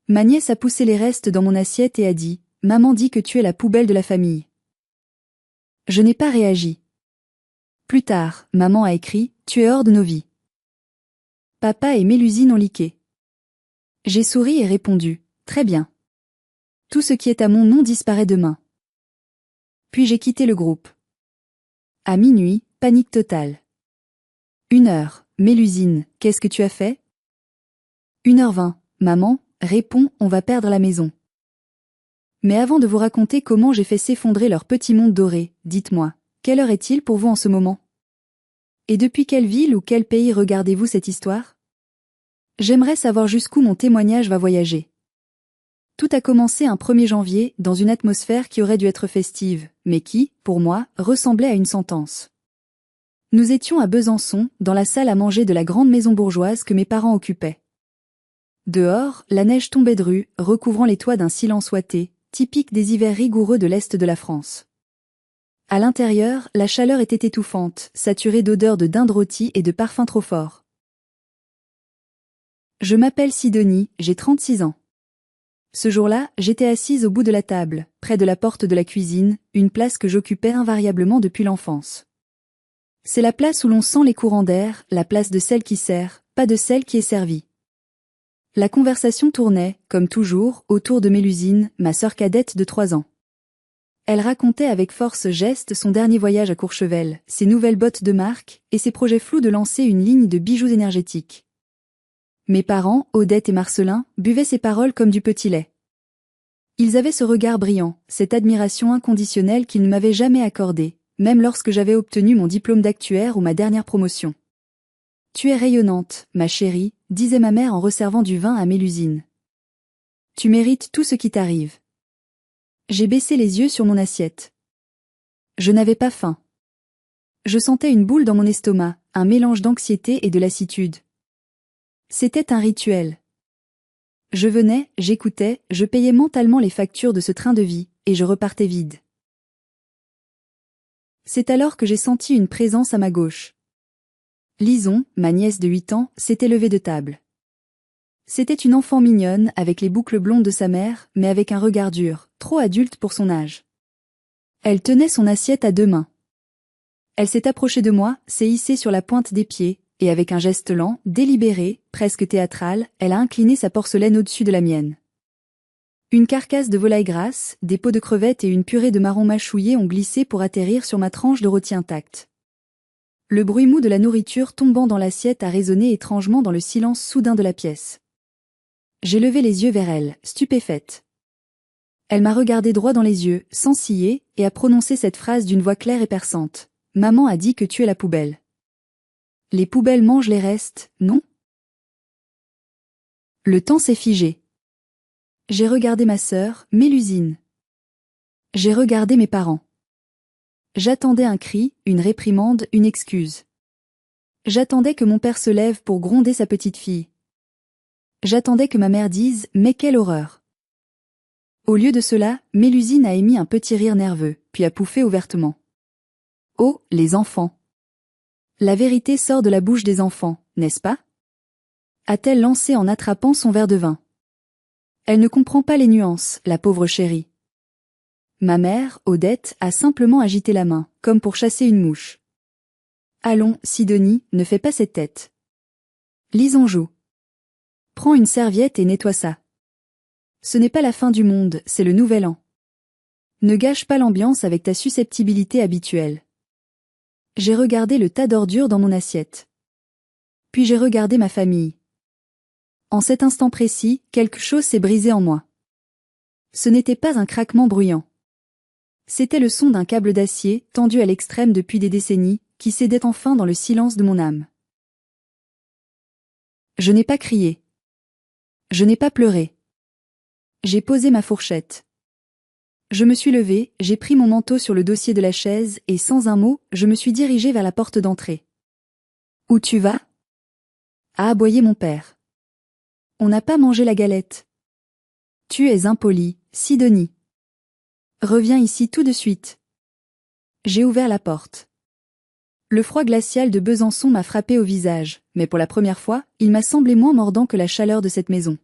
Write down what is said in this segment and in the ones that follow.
Ma nièce a poussé les restes dans mon assiette et a dit « Maman dit que tu es la poubelle de la famille ». Je n'ai pas réagi. Plus tard, maman a écrit « Tu es hors de nos vies ». Papa et Mélusine ont liqué. J'ai souri et répondu « Très bien. Tout ce qui est à mon nom disparaît demain ». Puis j'ai quitté le groupe. À minuit, panique totale. 1h, Mélusine, qu'est-ce que tu as fait? 1h20, maman, réponds, on va perdre la maison. Mais avant de vous raconter comment j'ai fait s'effondrer leur petit monde doré, dites-moi, quelle heure est-il pour vous en ce moment? Et depuis quelle ville ou quel pays regardez-vous cette histoire? J'aimerais savoir jusqu'où mon témoignage va voyager. Tout a commencé un 1er janvier, dans une atmosphère qui aurait dû être festive, mais qui, pour moi, ressemblait à une sentence. Nous étions à Besançon, dans la salle à manger de la grande maison bourgeoise que mes parents occupaient. Dehors, la neige tombait drue, recouvrant les toits d'un silence ouaté, typique des hivers rigoureux de l'Est de la France. À l'intérieur, la chaleur était étouffante, saturée d'odeurs de dinde rôtie et de parfums trop forts. Je m'appelle Sidonie, j'ai 36 ans. Ce jour-là, j'étais assise au bout de la table, près de la porte de la cuisine, une place que j'occupais invariablement depuis l'enfance. C'est la place où l'on sent les courants d'air, la place de celle qui sert, pas de celle qui est servie. La conversation tournait, comme toujours, autour de Mélusine, ma sœur cadette de 3 ans. Elle racontait avec force geste son dernier voyage à Courchevel, ses nouvelles bottes de marque, et ses projets flous de lancer une ligne de bijoux énergétiques. Mes parents, Odette et Marcelin, buvaient ces paroles comme du petit lait. Ils avaient ce regard brillant, cette admiration inconditionnelle qu'ils ne m'avaient jamais accordée, même lorsque j'avais obtenu mon diplôme d'actuaire ou ma dernière promotion. « Tu es rayonnante, ma chérie », disait ma mère en resservant du vin à Mélusine. « Tu mérites tout ce qui t'arrive. » J'ai baissé les yeux sur mon assiette. Je n'avais pas faim. Je sentais une boule dans mon estomac, un mélange d'anxiété et de lassitude. C'était un rituel. Je venais, j'écoutais, je payais mentalement les factures de ce train de vie, et je repartais vide. C'est alors que j'ai senti une présence à ma gauche. Lison, ma nièce de 8 ans, s'était levée de table. C'était une enfant mignonne, avec les boucles blondes de sa mère, mais avec un regard dur, trop adulte pour son âge. Elle tenait son assiette à 2 mains. Elle s'est approchée de moi, s'est hissée sur la pointe des pieds, et avec un geste lent, délibéré, presque théâtral, elle a incliné sa porcelaine au-dessus de la mienne. Une carcasse de volaille grasse, des pots de crevettes et une purée de marrons mâchouillés ont glissé pour atterrir sur ma tranche de rôti intacte. Le bruit mou de la nourriture tombant dans l'assiette a résonné étrangement dans le silence soudain de la pièce. J'ai levé les yeux vers elle, stupéfaite. Elle m'a regardé droit dans les yeux, sans ciller, et a prononcé cette phrase d'une voix claire et perçante. « Maman a dit que tu es la poubelle. » Les poubelles mangent les restes, non? Le temps s'est figé. J'ai regardé ma sœur, Mélusine. J'ai regardé mes parents. J'attendais un cri, une réprimande, une excuse. J'attendais que mon père se lève pour gronder sa petite fille. J'attendais que ma mère dise « Mais quelle horreur !» Au lieu de cela, Mélusine a émis un petit rire nerveux, puis a pouffé ouvertement. Oh, les enfants! La vérité sort de la bouche des enfants, n'est-ce pas? A-t-elle lancé en attrapant son verre de vin. Elle ne comprend pas les nuances, la pauvre chérie. Ma mère, Odette, a simplement agité la main, comme pour chasser une mouche. Allons, Sidonie, ne fais pas cette tête. Lison joue. Prends une serviette et nettoie ça. Ce n'est pas la fin du monde, c'est le nouvel an. Ne gâche pas l'ambiance avec ta susceptibilité habituelle. J'ai regardé le tas d'ordures dans mon assiette. Puis j'ai regardé ma famille. En cet instant précis, quelque chose s'est brisé en moi. Ce n'était pas un craquement bruyant. C'était le son d'un câble d'acier, tendu à l'extrême depuis des décennies, qui cédait enfin dans le silence de mon âme. Je n'ai pas crié. Je n'ai pas pleuré. J'ai posé ma fourchette. Je me suis levée, j'ai pris mon manteau sur le dossier de la chaise et sans un mot, je me suis dirigée vers la porte d'entrée. « Où tu vas ?» a aboyé mon père. « On n'a pas mangé la galette. »« Tu es impolie, Sidonie. Reviens ici tout de suite. » J'ai ouvert la porte. Le froid glacial de Besançon m'a frappé au visage, mais pour la première fois, il m'a semblé moins mordant que la chaleur de cette maison.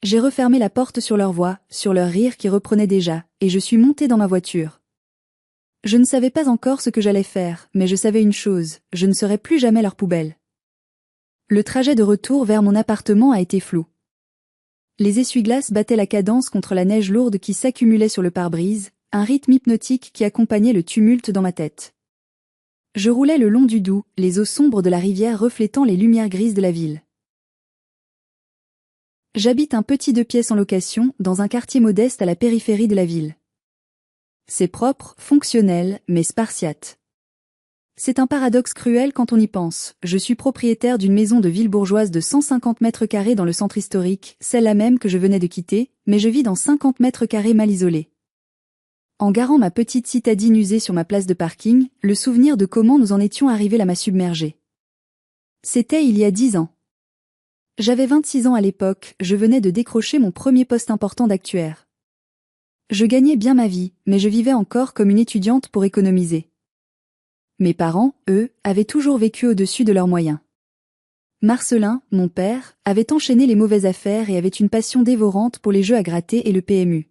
J'ai refermé la porte sur leur voix, sur leur rire qui reprenait déjà, et je suis montée dans ma voiture. Je ne savais pas encore ce que j'allais faire, mais je savais une chose, je ne serais plus jamais leur poubelle. Le trajet de retour vers mon appartement a été flou. Les essuie-glaces battaient la cadence contre la neige lourde qui s'accumulait sur le pare-brise, un rythme hypnotique qui accompagnait le tumulte dans ma tête. Je roulais le long du Doubs, les eaux sombres de la rivière reflétant les lumières grises de la ville. J'habite un petit 2 pièces en location, dans un quartier modeste à la périphérie de la ville. C'est propre, fonctionnel, mais spartiate. C'est un paradoxe cruel quand on y pense. Je suis propriétaire d'une maison de ville bourgeoise de 150 mètres carrés dans le centre historique, celle-là même que je venais de quitter, mais je vis dans 50 mètres carrés mal isolés. En garant ma petite citadine usée sur ma place de parking, le souvenir de comment nous en étions arrivés là m'a submergé. C'était il y a 10 ans. J'avais 26 ans à l'époque, je venais de décrocher mon premier poste important d'actuaire. Je gagnais bien ma vie, mais je vivais encore comme une étudiante pour économiser. Mes parents, eux, avaient toujours vécu au-dessus de leurs moyens. Marcelin, mon père, avait enchaîné les mauvaises affaires et avait une passion dévorante pour les jeux à gratter et le PMU.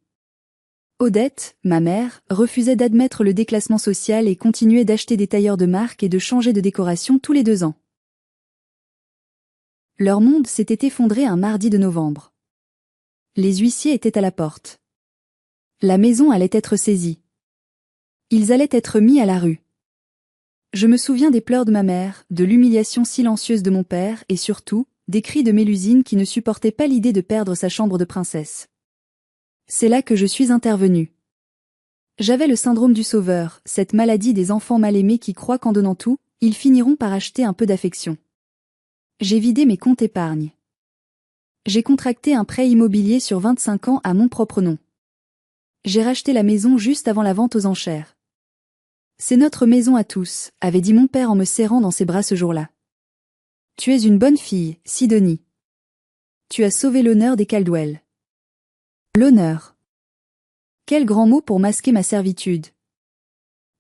Odette, ma mère, refusait d'admettre le déclassement social et continuait d'acheter des tailleurs de marque et de changer de décoration tous les 2 ans. Leur monde s'était effondré un mardi de novembre. Les huissiers étaient à la porte. La maison allait être saisie. Ils allaient être mis à la rue. Je me souviens des pleurs de ma mère, de l'humiliation silencieuse de mon père et surtout, des cris de Mélusine qui ne supportait pas l'idée de perdre sa chambre de princesse. C'est là que je suis intervenue. J'avais le syndrome du sauveur, cette maladie des enfants mal aimés qui croient qu'en donnant tout, ils finiront par acheter un peu d'affection. J'ai vidé mes comptes épargne. J'ai contracté un prêt immobilier sur 25 ans à mon propre nom. J'ai racheté la maison juste avant la vente aux enchères. C'est notre maison à tous, avait dit mon père en me serrant dans ses bras ce jour-là. Tu es une bonne fille, Sidonie. Tu as sauvé l'honneur des Caldwell. L'honneur. Quel grand mot pour masquer ma servitude.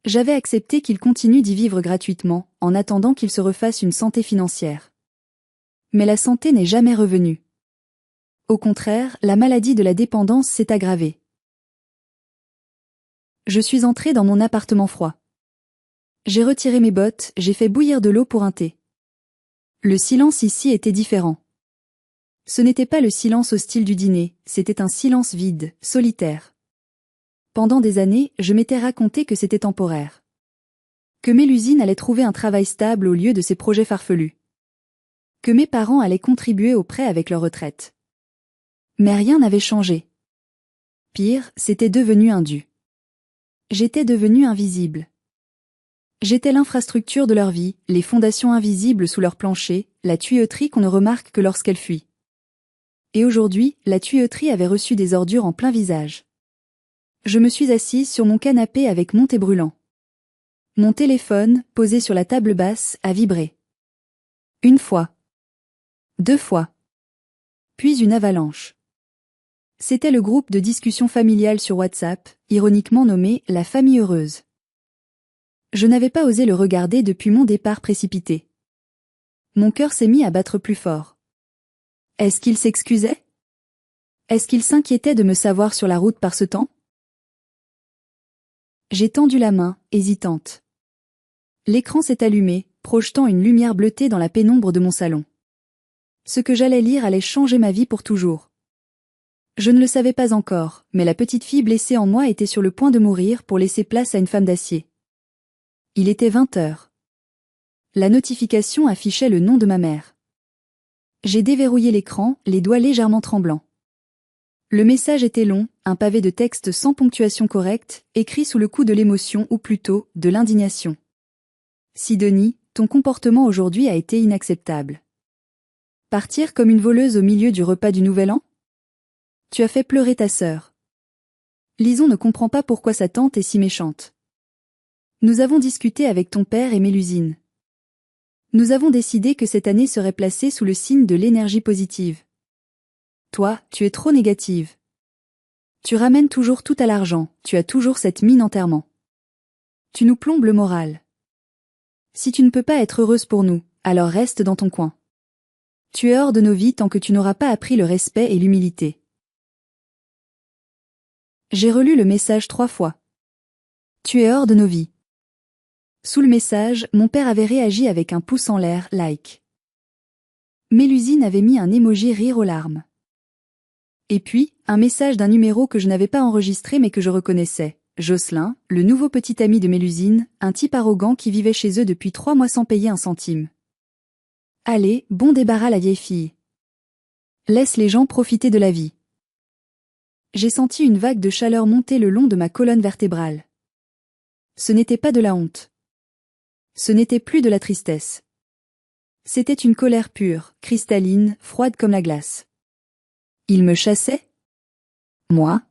J'avais accepté qu'il continue d'y vivre gratuitement, en attendant qu'il se refasse une santé financière. Mais la santé n'est jamais revenue. Au contraire, la maladie de la dépendance s'est aggravée. Je suis entrée dans mon appartement froid. J'ai retiré mes bottes, j'ai fait bouillir de l'eau pour un thé. Le silence ici était différent. Ce n'était pas le silence hostile du dîner, c'était un silence vide, solitaire. Pendant des années, je m'étais raconté que c'était temporaire. Que Mélusine allait trouver un travail stable au lieu de ses projets farfelus. Que mes parents allaient contribuer au prêt avec leur retraite. Mais rien n'avait changé. Pire, c'était devenu un dû. J'étais devenue invisible. J'étais l'infrastructure de leur vie, les fondations invisibles sous leur plancher, la tuyauterie qu'on ne remarque que lorsqu'elle fuit. Et aujourd'hui, la tuyauterie avait reçu des ordures en plein visage. Je me suis assise sur mon canapé avec mon thé brûlant. Mon téléphone, posé sur la table basse, a vibré. 1 fois. 2 fois. Puis une avalanche. C'était le groupe de discussion familiale sur WhatsApp, ironiquement nommé « La famille heureuse ». Je n'avais pas osé le regarder depuis mon départ précipité. Mon cœur s'est mis à battre plus fort. Est-ce qu'il s'excusait? Est-ce qu'il s'inquiétait de me savoir sur la route par ce temps? J'ai tendu la main, hésitante. L'écran s'est allumé, projetant une lumière bleutée dans la pénombre de mon salon. Ce que j'allais lire allait changer ma vie pour toujours. Je ne le savais pas encore, mais la petite fille blessée en moi était sur le point de mourir pour laisser place à une femme d'acier. Il était 20 heures. La notification affichait le nom de ma mère. J'ai déverrouillé l'écran, les doigts légèrement tremblants. Le message était long, un pavé de texte sans ponctuation correcte, écrit sous le coup de l'émotion ou plutôt, de l'indignation. Sidonie, ton comportement aujourd'hui a été inacceptable. Partir comme une voleuse au milieu du repas du Nouvel An? Tu as fait pleurer ta sœur. Lison ne comprend pas pourquoi sa tante est si méchante. Nous avons discuté avec ton père et Mélusine. Nous avons décidé que cette année serait placée sous le signe de l'énergie positive. Toi, tu es trop négative. Tu ramènes toujours tout à l'argent, tu as toujours cette mine enterrement. Tu nous plombes le moral. Si tu ne peux pas être heureuse pour nous, alors reste dans ton coin. Tu es hors de nos vies tant que tu n'auras pas appris le respect et l'humilité. J'ai relu le message 3 fois. Tu es hors de nos vies. Sous le message, mon père avait réagi avec un pouce en l'air, like. Mélusine avait mis un emoji rire aux larmes. Et puis, un message d'un numéro que je n'avais pas enregistré mais que je reconnaissais. Jocelyn, le nouveau petit ami de Mélusine, un type arrogant qui vivait chez eux depuis 3 mois sans payer un centime. Allez, bon débarras la vieille fille. Laisse les gens profiter de la vie. J'ai senti une vague de chaleur monter le long de ma colonne vertébrale. Ce n'était pas de la honte. Ce n'était plus de la tristesse. C'était une colère pure, cristalline, froide comme la glace. Ils me chassaient? Moi?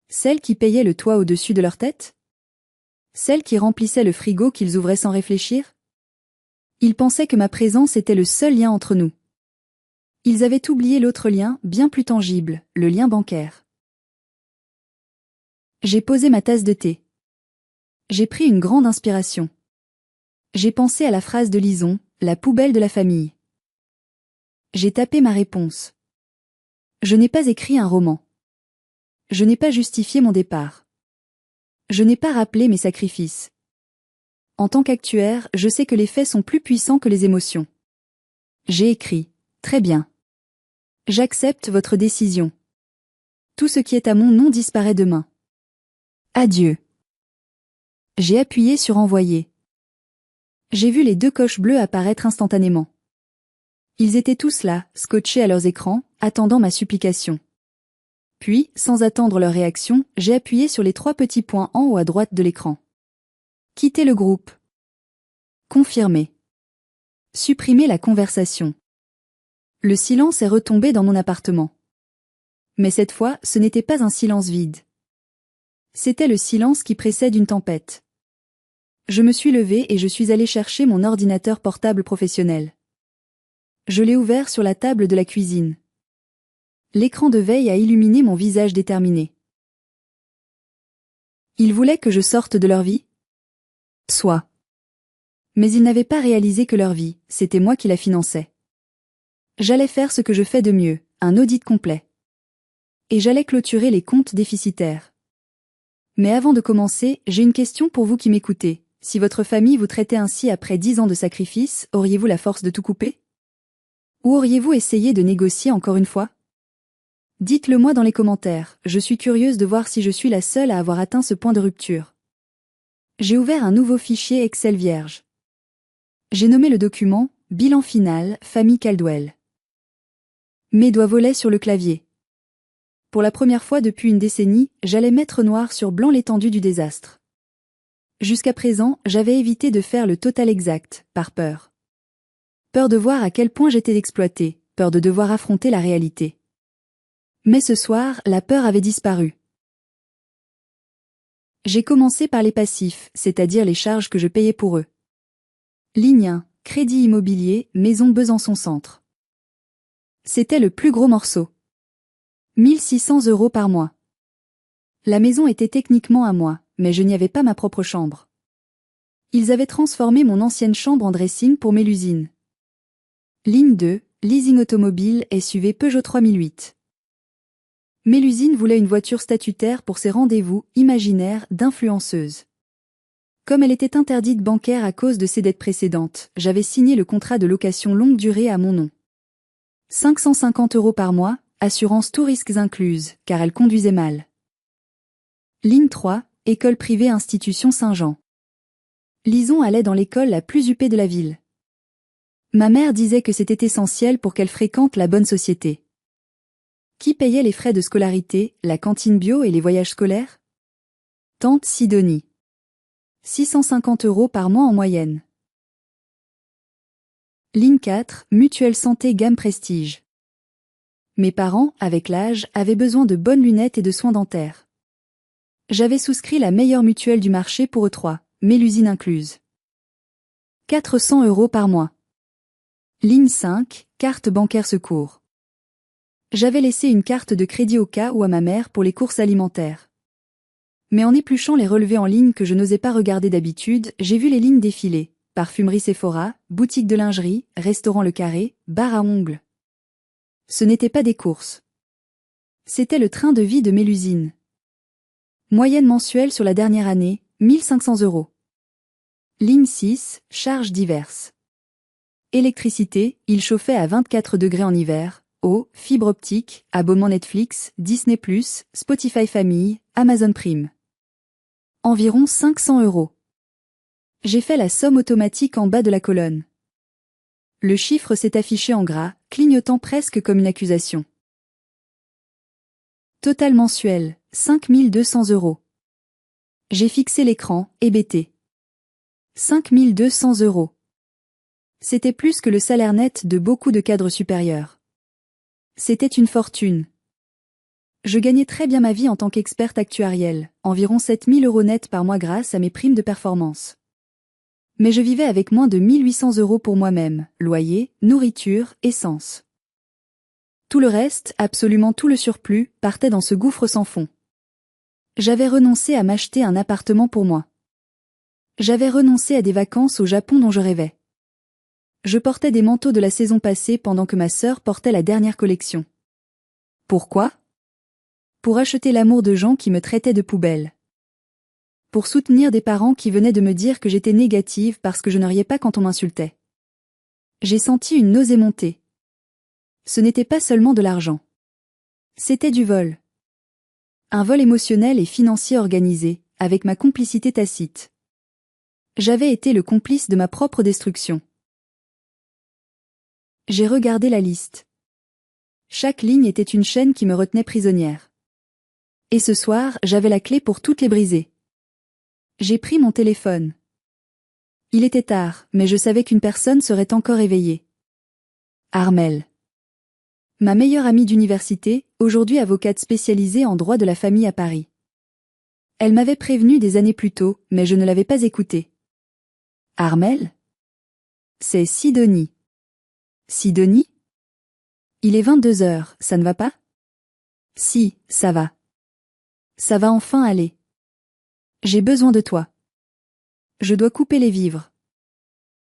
Celle qui payait le toit au-dessus de leur tête? Celle qui remplissait le frigo qu'ils ouvraient sans réfléchir? Ils pensaient que ma présence était le seul lien entre nous. Ils avaient oublié l'autre lien, bien plus tangible, le lien bancaire. J'ai posé ma tasse de thé. J'ai pris une grande inspiration. J'ai pensé à la phrase de Lison, la poubelle de la famille. J'ai tapé ma réponse. Je n'ai pas écrit un roman. Je n'ai pas justifié mon départ. Je n'ai pas rappelé mes sacrifices. En tant qu'actuaire, je sais que les faits sont plus puissants que les émotions. J'ai écrit. Très bien. J'accepte votre décision. Tout ce qui est à mon nom disparaît demain. Adieu. J'ai appuyé sur envoyer. J'ai vu les 2 coches bleues apparaître instantanément. Ils étaient tous là, scotchés à leurs écrans, attendant ma supplication. Puis, sans attendre leur réaction, j'ai appuyé sur les 3 petits points en haut à droite de l'écran. Quitter le groupe. Confirmer. Supprimer la conversation. Le silence est retombé dans mon appartement. Mais cette fois, ce n'était pas un silence vide. C'était le silence qui précède une tempête. Je me suis levée et je suis allée chercher mon ordinateur portable professionnel. Je l'ai ouvert sur la table de la cuisine. L'écran de veille a illuminé mon visage déterminé. Ils voulaient que je sorte de leur vie? Soit. Mais ils n'avaient pas réalisé que leur vie, c'était moi qui la finançais. J'allais faire ce que je fais de mieux, un audit complet. Et j'allais clôturer les comptes déficitaires. Mais avant de commencer, j'ai une question pour vous qui m'écoutez. Si votre famille vous traitait ainsi après 10 ans de sacrifice, auriez-vous la force de tout couper? Ou auriez-vous essayé de négocier encore une fois? Dites-le moi dans les commentaires, je suis curieuse de voir si je suis la seule à avoir atteint ce point de rupture. J'ai ouvert un nouveau fichier Excel vierge. J'ai nommé le document « Bilan final, famille Caldwell ». Mes doigts volaient sur le clavier. Pour la première fois depuis une décennie, j'allais mettre noir sur blanc l'étendue du désastre. Jusqu'à présent, j'avais évité de faire le total exact, par peur. Peur de voir à quel point j'étais exploitée, peur de devoir affronter la réalité. Mais ce soir, la peur avait disparu. J'ai commencé par les passifs, c'est-à-dire les charges que je payais pour eux. Ligne 1, crédit immobilier, maison Besançon Centre. C'était le plus gros morceau. 1600 € par mois. La maison était techniquement à moi, mais je n'y avais pas ma propre chambre. Ils avaient transformé mon ancienne chambre en dressing pour Mélusine. Ligne 2, leasing automobile SUV Peugeot 3008. Mélusine voulait une voiture statutaire pour ses rendez-vous imaginaires d'influenceuse. Comme elle était interdite bancaire à cause de ses dettes précédentes, j'avais signé le contrat de location longue durée à mon nom. 550 € par mois, assurance tous risques incluse, car elle conduisait mal. Ligne 3, école privée Institution Saint-Jean. Lison allait dans l'école la plus huppée de la ville. Ma mère disait que c'était essentiel pour qu'elle fréquente la bonne société. Qui payait les frais de scolarité, la cantine bio et les voyages scolaires? Tante Sidonie. 650 € par mois en moyenne. Ligne 4, mutuelle santé gamme prestige. Mes parents, avec l'âge, avaient besoin de bonnes lunettes et de soins dentaires. J'avais souscrit la meilleure mutuelle du marché pour eux 3, Mélusine incluse. 400 € par mois. Ligne 5, carte bancaire secours. J'avais laissé une carte de crédit au cas où à ma mère pour les courses alimentaires. Mais en épluchant les relevés en ligne que je n'osais pas regarder d'habitude, j'ai vu les lignes défiler. Parfumerie Sephora, boutique de lingerie, restaurant Le Carré, bar à ongles. Ce n'était pas des courses. C'était le train de vie de Mélusine. Moyenne mensuelle sur la dernière année, 1500 €. Ligne 6, charges diverses. Électricité, il chauffait à 24 degrés en hiver. Eau, fibre optique, abonnement Netflix, Disney+, Spotify Famille, Amazon Prime. Environ 500 €. J'ai fait la somme automatique en bas de la colonne. Le chiffre s'est affiché en gras, clignotant presque comme une accusation. Total mensuel, 5200 €. J'ai fixé l'écran, hébété. 5200 €. C'était plus que le salaire net de beaucoup de cadres supérieurs. C'était une fortune. Je gagnais très bien ma vie en tant qu'experte actuarielle, environ 7000 € net par mois grâce à mes primes de performance. Mais je vivais avec moins de 1800 € pour moi-même, loyer, nourriture, essence. Tout le reste, absolument tout le surplus, partait dans ce gouffre sans fond. J'avais renoncé à m'acheter un appartement pour moi. J'avais renoncé à des vacances au Japon dont je rêvais. Je portais des manteaux de la saison passée pendant que ma sœur portait la dernière collection. Pourquoi ? Pour acheter l'amour de gens qui me traitaient de poubelle. Pour soutenir des parents qui venaient de me dire que j'étais négative parce que je ne riais pas quand on m'insultait. J'ai senti une nausée monter. Ce n'était pas seulement de l'argent. C'était du vol. Un vol émotionnel et financier organisé, avec ma complicité tacite. J'avais été le complice de ma propre destruction. J'ai regardé la liste. Chaque ligne était une chaîne qui me retenait prisonnière. Et ce soir, j'avais la clé pour toutes les briser. J'ai pris mon téléphone. Il était tard, mais je savais qu'une personne serait encore éveillée. Armelle. Ma meilleure amie d'université, aujourd'hui avocate spécialisée en droit de la famille à Paris. Elle m'avait prévenu des années plus tôt, mais je ne l'avais pas écoutée. Armelle ? C'est Sidonie. Sidonie ? Il est 22 heures, ça ne va pas ? Si, ça va. Ça va enfin aller. J'ai besoin de toi. Je dois couper les vivres.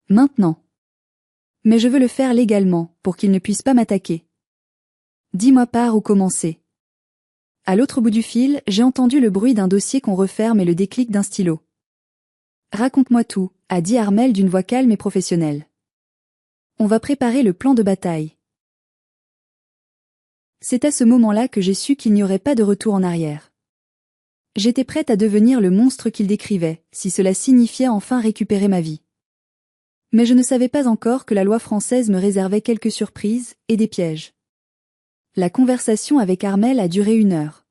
Maintenant. Mais je veux le faire légalement, pour qu'il ne puisse pas m'attaquer. Dis-moi par où commencer. À l'autre bout du fil, j'ai entendu le bruit d'un dossier qu'on referme et le déclic d'un stylo. Raconte-moi tout, a dit Armelle d'une voix calme et professionnelle. On va préparer le plan de bataille. C'est à ce moment-là que j'ai su qu'il n'y aurait pas de retour en arrière. J'étais prête à devenir le monstre qu'il décrivait, si cela signifiait enfin récupérer ma vie. Mais je ne savais pas encore que la loi française me réservait quelques surprises et des pièges. La conversation avec Armelle a duré 1 heure.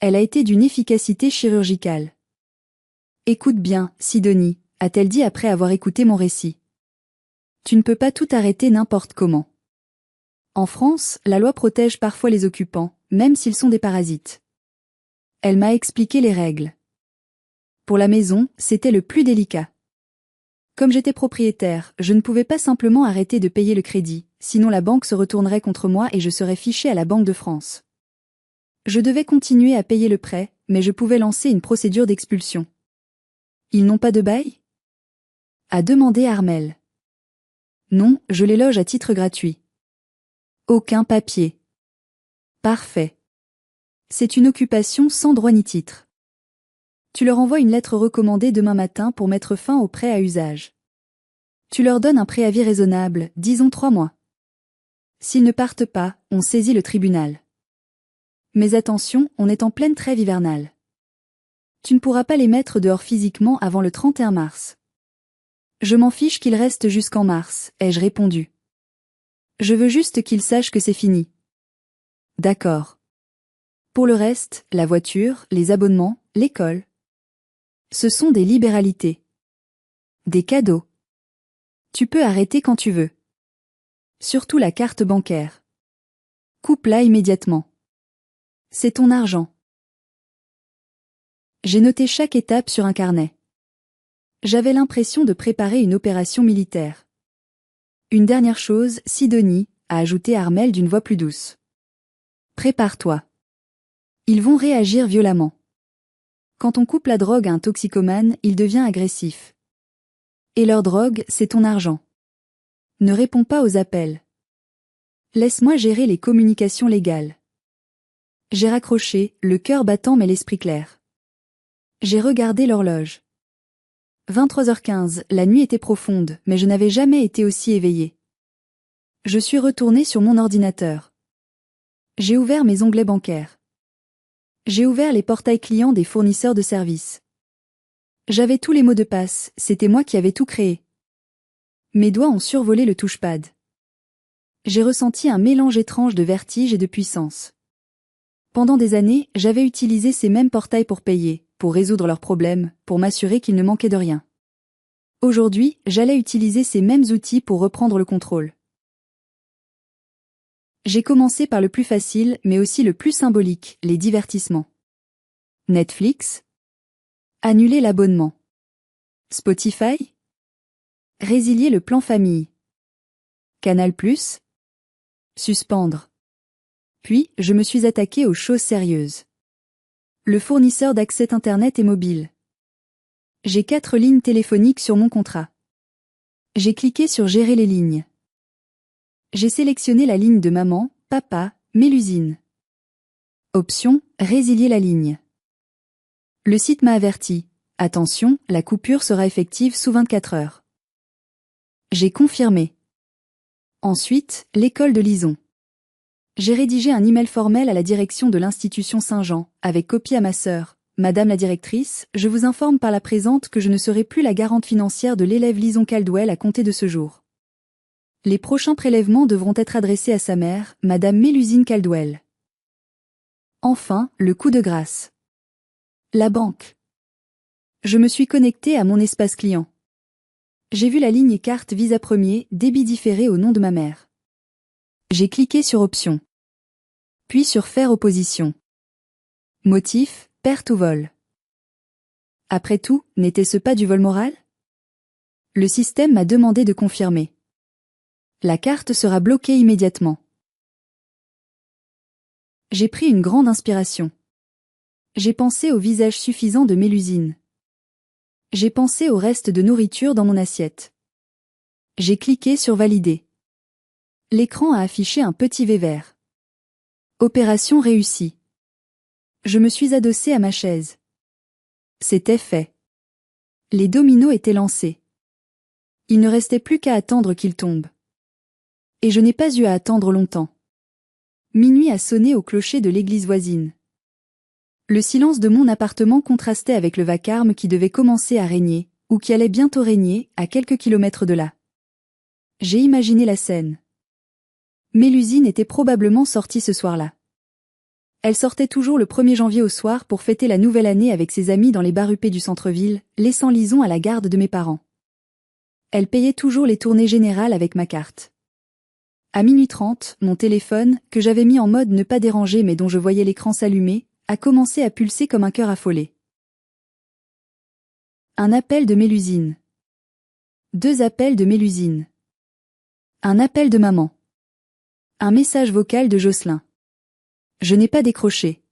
Elle a été d'une efficacité chirurgicale. Écoute bien, Sidonie, a-t-elle dit après avoir écouté mon récit. Tu ne peux pas tout arrêter n'importe comment. En France, la loi protège parfois les occupants, même s'ils sont des parasites. Elle m'a expliqué les règles. Pour la maison, c'était le plus délicat. Comme j'étais propriétaire, je ne pouvais pas simplement arrêter de payer le crédit, sinon la banque se retournerait contre moi et je serais fichée à la Banque de France. Je devais continuer à payer le prêt, mais je pouvais lancer une procédure d'expulsion. Ils n'ont pas de bail ? A demandé Armelle. Non, je les loge à titre gratuit. Aucun papier. Parfait. C'est une occupation sans droit ni titre. Tu leur envoies une lettre recommandée demain matin pour mettre fin au prêt à usage. Tu leur donnes un préavis raisonnable, disons 3 mois. S'ils ne partent pas, on saisit le tribunal. Mais attention, on est en pleine trêve hivernale. Tu ne pourras pas les mettre dehors physiquement avant le 31 mars. Je m'en fiche qu'ils restent jusqu'en mars, ai-je répondu. Je veux juste qu'ils sachent que c'est fini. D'accord. Pour le reste, la voiture, les abonnements, l'école. Ce sont des libéralités. Des cadeaux. Tu peux arrêter quand tu veux. Surtout la carte bancaire. Coupe-la immédiatement. C'est ton argent. J'ai noté chaque étape sur un carnet. J'avais l'impression de préparer une opération militaire. Une dernière chose, Sidonie, a ajouté Armelle d'une voix plus douce. Prépare-toi. Ils vont réagir violemment. Quand on coupe la drogue à un toxicomane, il devient agressif. Et leur drogue, c'est ton argent. Ne réponds pas aux appels. Laisse-moi gérer les communications légales. J'ai raccroché, le cœur battant mais l'esprit clair. J'ai regardé l'horloge. 23h15, la nuit était profonde, mais je n'avais jamais été aussi éveillée. Je suis retournée sur mon ordinateur. J'ai ouvert mes onglets bancaires. J'ai ouvert les portails clients des fournisseurs de services. J'avais tous les mots de passe, c'était moi qui avais tout créé. Mes doigts ont survolé le touchpad. J'ai ressenti un mélange étrange de vertige et de puissance. Pendant des années, j'avais utilisé ces mêmes portails pour payer, pour résoudre leurs problèmes, pour m'assurer qu'il ne manquait de rien. Aujourd'hui, j'allais utiliser ces mêmes outils pour reprendre le contrôle. J'ai commencé par le plus facile, mais aussi le plus symbolique, les divertissements. Netflix. Annuler l'abonnement. Spotify. Résilier le plan famille. Canal+. Suspendre. Puis, je me suis attaqué aux choses sérieuses. Le fournisseur d'accès Internet et mobile. J'ai 4 lignes téléphoniques sur mon contrat. J'ai cliqué sur Gérer les lignes. J'ai sélectionné la ligne de maman, papa, Mélusine. Option, résilier la ligne. Le site m'a averti. Attention, la coupure sera effective sous 24 heures. J'ai confirmé. Ensuite, l'école de Lison. J'ai rédigé un email formel à la direction de l'institution Saint-Jean, avec copie à ma sœur. Madame la directrice, je vous informe par la présente que je ne serai plus la garante financière de l'élève Lison Caldwell à compter de ce jour. Les prochains prélèvements devront être adressés à sa mère, Madame Mélusine Caldwell. Enfin, le coup de grâce. La banque. Je me suis connectée à mon espace client. J'ai vu la ligne carte Visa Premier, débit différé au nom de ma mère. J'ai cliqué sur Options. Puis sur Faire opposition. Motif, perte ou vol. Après tout, n'était-ce pas du vol moral? Le système m'a demandé de confirmer. La carte sera bloquée immédiatement. J'ai pris une grande inspiration. J'ai pensé au visage suffisant de Mélusine. J'ai pensé au reste de nourriture dans mon assiette. J'ai cliqué sur Valider. L'écran a affiché un petit V vert. Opération réussie. Je me suis adossée à ma chaise. C'était fait. Les dominos étaient lancés. Il ne restait plus qu'à attendre qu'ils tombent. Et je n'ai pas eu à attendre longtemps. Minuit a sonné au clocher de l'église voisine. Le silence de mon appartement contrastait avec le vacarme qui devait commencer à régner, ou qui allait bientôt régner, à quelques kilomètres de là. J'ai imaginé la scène. Mélusine était probablement sortie ce soir-là. Elle sortait toujours le 1er janvier au soir pour fêter la nouvelle année avec ses amis dans les bars huppés du centre-ville, laissant Lison à la garde de mes parents. Elle payait toujours les tournées générales avec ma carte. À minuit 30, mon téléphone, que j'avais mis en mode ne pas déranger mais dont je voyais l'écran s'allumer, a commencé à pulser comme un cœur affolé. Un appel de Mélusine. 2 appels de Mélusine. Un appel de maman. Un message vocal de Jocelyn. Je n'ai pas décroché.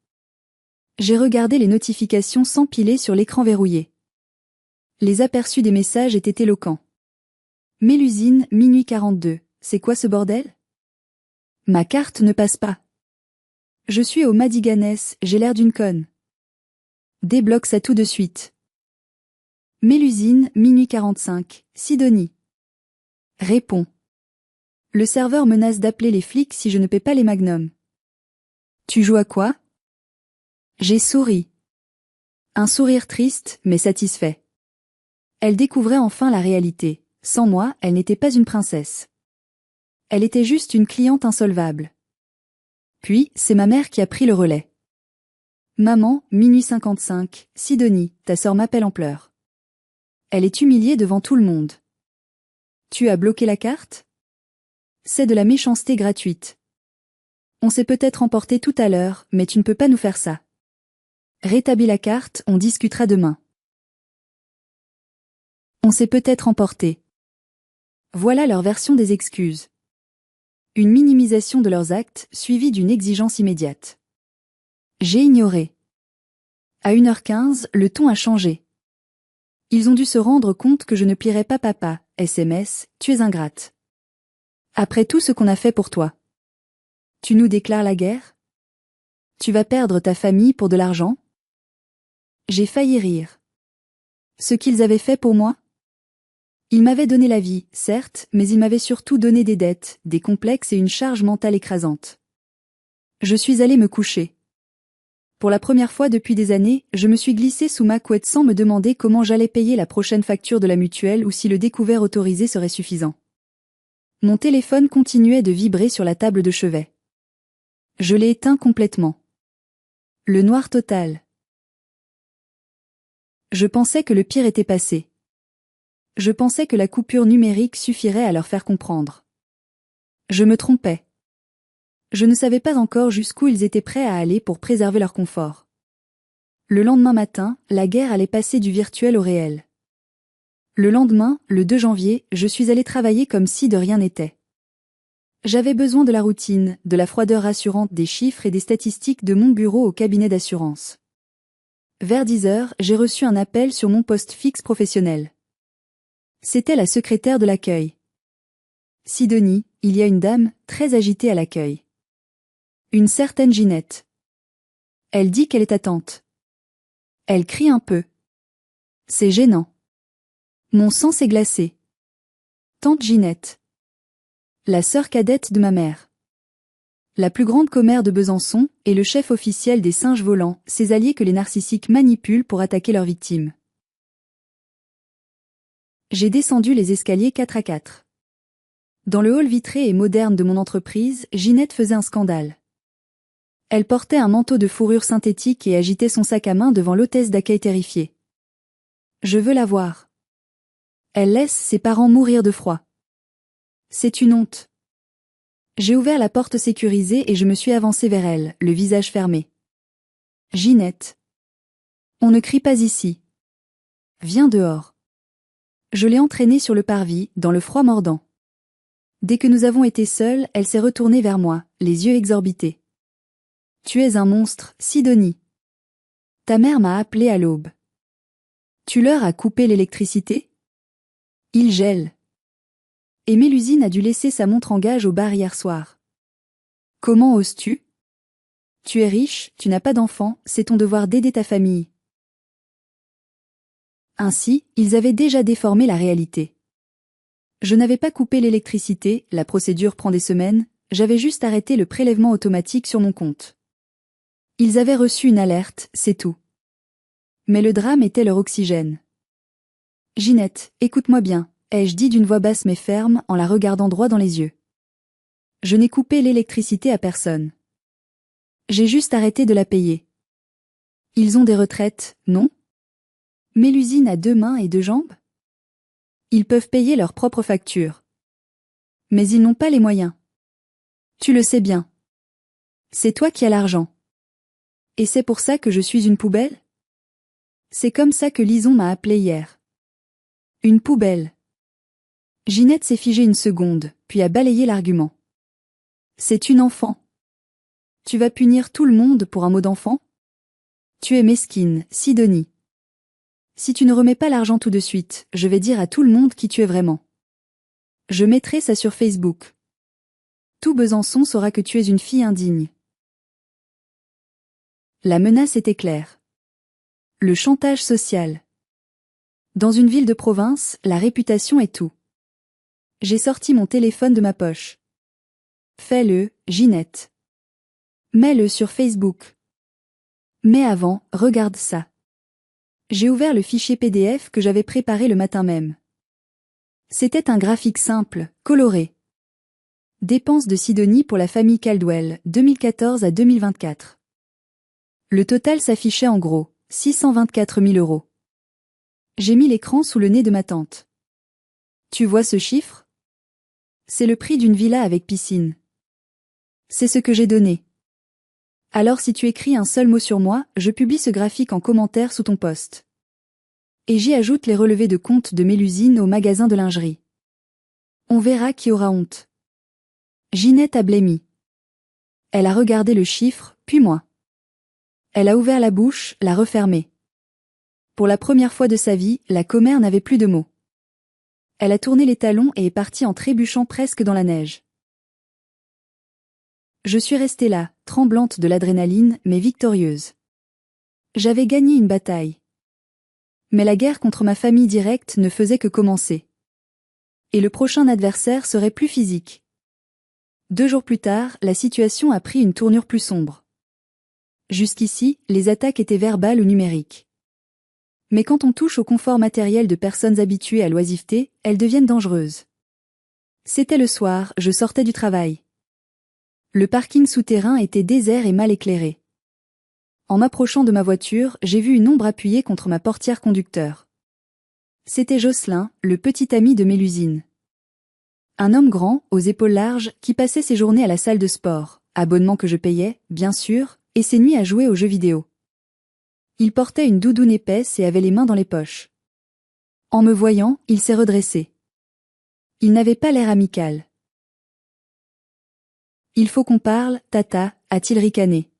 J'ai regardé les notifications s'empiler sur l'écran verrouillé. Les aperçus des messages étaient éloquents. Mélusine, minuit 42. C'est quoi ce bordel? Ma carte ne passe pas. Je suis au Madiganès, j'ai l'air d'une conne. Débloque ça tout de suite. Mélusine, minuit 45. Sidonie. Réponds. Le serveur menace d'appeler les flics si je ne paie pas les magnums. Tu joues à quoi? J'ai souri. Un sourire triste, mais satisfait. Elle découvrait enfin la réalité. Sans moi, elle n'était pas une princesse. Elle était juste une cliente insolvable. Puis, c'est ma mère qui a pris le relais. Maman, minuit 55, Sidonie, ta sœur m'appelle en pleurs. Elle est humiliée devant tout le monde. Tu as bloqué la carte? C'est de la méchanceté gratuite. On s'est peut-être emporté tout à l'heure, mais tu ne peux pas nous faire ça. Rétablis la carte, on discutera demain. On s'est peut-être emporté. Voilà leur version des excuses. Une minimisation de leurs actes, suivie d'une exigence immédiate. J'ai ignoré. À 1h15, le ton a changé. Ils ont dû se rendre compte que je ne plierais pas papa, SMS, tu es ingrate. Après tout ce qu'on a fait pour toi. Tu nous déclares la guerre? Tu vas perdre ta famille pour de l'argent? J'ai failli rire. Ce qu'ils avaient fait pour moi? Ils m'avaient donné la vie, certes, mais ils m'avaient surtout donné des dettes, des complexes et une charge mentale écrasante. Je suis allée me coucher. Pour la première fois depuis des années, je me suis glissée sous ma couette sans me demander comment j'allais payer la prochaine facture de la mutuelle ou si le découvert autorisé serait suffisant. Mon téléphone continuait de vibrer sur la table de chevet. Je l'ai éteint complètement. Le noir total. Je pensais que le pire était passé. Je pensais que la coupure numérique suffirait à leur faire comprendre. Je me trompais. Je ne savais pas encore jusqu'où ils étaient prêts à aller pour préserver leur confort. Le lendemain matin, la guerre allait passer du virtuel au réel. Le lendemain, le 2 janvier, je suis allée travailler comme si de rien n'était. J'avais besoin de la routine, de la froideur rassurante des chiffres et des statistiques de mon bureau au cabinet d'assurance. Vers 10 heures, j'ai reçu un appel sur mon poste fixe professionnel. C'était la secrétaire de l'accueil. Sidonie, il y a une dame, très agitée à l'accueil. Une certaine Ginette. Elle dit qu'elle est à tante. Elle crie un peu. C'est gênant. Mon sang s'est glacé. Tante Ginette. La sœur cadette de ma mère. La plus grande commère de Besançon et le chef officiel des singes volants, ces alliés que les narcissiques manipulent pour attaquer leurs victimes. J'ai descendu les escaliers 4 à 4. Dans le hall vitré et moderne de mon entreprise, Ginette faisait un scandale. Elle portait un manteau de fourrure synthétique et agitait son sac à main devant l'hôtesse d'accueil terrifiée. Je veux la voir. Elle laisse ses parents mourir de froid. C'est une honte. J'ai ouvert la porte sécurisée et je me suis avancée vers elle, le visage fermé. Ginette. On ne crie pas ici. Viens dehors. Je l'ai entraînée sur le parvis, dans le froid mordant. Dès que nous avons été seuls, elle s'est retournée vers moi, les yeux exorbités. Tu es un monstre, Sidonie. Ta mère m'a appelé à l'aube. Tu leur as coupé l'électricité? Il gèle. Et Mélusine a dû laisser sa montre en gage au bar hier soir. Comment oses-tu? Tu es riche, tu n'as pas d'enfants, c'est ton devoir d'aider ta famille. Ainsi, ils avaient déjà déformé la réalité. Je n'avais pas coupé l'électricité, la procédure prend des semaines, j'avais juste arrêté le prélèvement automatique sur mon compte. Ils avaient reçu une alerte, c'est tout. Mais le drame était leur oxygène. Ginette, écoute-moi bien, ai-je dit d'une voix basse mais ferme en la regardant droit dans les yeux. Je n'ai coupé l'électricité à personne. J'ai juste arrêté de la payer. Ils ont des retraites, non? Mélusine a 2 mains et 2 jambes? Ils peuvent payer leurs propres factures. Mais ils n'ont pas les moyens. Tu le sais bien. C'est toi qui as l'argent. Et c'est pour ça que je suis une poubelle? C'est comme ça que Lison m'a appelé hier. Une poubelle. Ginette s'est figée une seconde, puis a balayé l'argument. C'est une enfant. Tu vas punir tout le monde pour un mot d'enfant? Tu es mesquine, Sidonie. Si tu ne remets pas l'argent tout de suite, je vais dire à tout le monde qui tu es vraiment. Je mettrai ça sur Facebook. Tout Besançon saura que tu es une fille indigne. La menace était claire. Le chantage social. Dans une ville de province, la réputation est tout. J'ai sorti mon téléphone de ma poche. Fais-le, Ginette. Mets-le sur Facebook. Mais avant, regarde ça. J'ai ouvert le fichier PDF que j'avais préparé le matin même. C'était un graphique simple, coloré. Dépenses de Sidonie pour la famille Caldwell, 2014 à 2024. Le total s'affichait en gros, 624 000 €. J'ai mis l'écran sous le nez de ma tante. Tu vois ce chiffre? C'est le prix d'une villa avec piscine. C'est ce que j'ai donné. Alors si tu écris un seul mot sur moi, je publie ce graphique en commentaire sous ton post. Et j'y ajoute les relevés de compte de Mélusine au magasin de lingerie. On verra qui aura honte. Ginette a blêmi. Elle a regardé le chiffre, puis moi. Elle a ouvert la bouche, l'a refermée. Pour la première fois de sa vie, la commère n'avait plus de mots. Elle a tourné les talons et est partie en trébuchant presque dans la neige. Je suis restée là, tremblante de l'adrénaline, mais victorieuse. J'avais gagné une bataille. Mais la guerre contre ma famille directe ne faisait que commencer. Et le prochain adversaire serait plus physique. 2 jours plus tard, la situation a pris une tournure plus sombre. Jusqu'ici, les attaques étaient verbales ou numériques. Mais quand on touche au confort matériel de personnes habituées à l'oisiveté, elles deviennent dangereuses. C'était le soir, je sortais du travail. Le parking souterrain était désert et mal éclairé. En m'approchant de ma voiture, j'ai vu une ombre appuyée contre ma portière conducteur. C'était Jocelyn, le petit ami de Mélusine. Un homme grand, aux épaules larges, qui passait ses journées à la salle de sport, abonnement que je payais, bien sûr, et ses nuits à jouer aux jeux vidéo. Il portait une doudoune épaisse et avait les mains dans les poches. En me voyant, il s'est redressé. Il n'avait pas l'air amical. « Il faut qu'on parle, Tata », a-t-il ricané.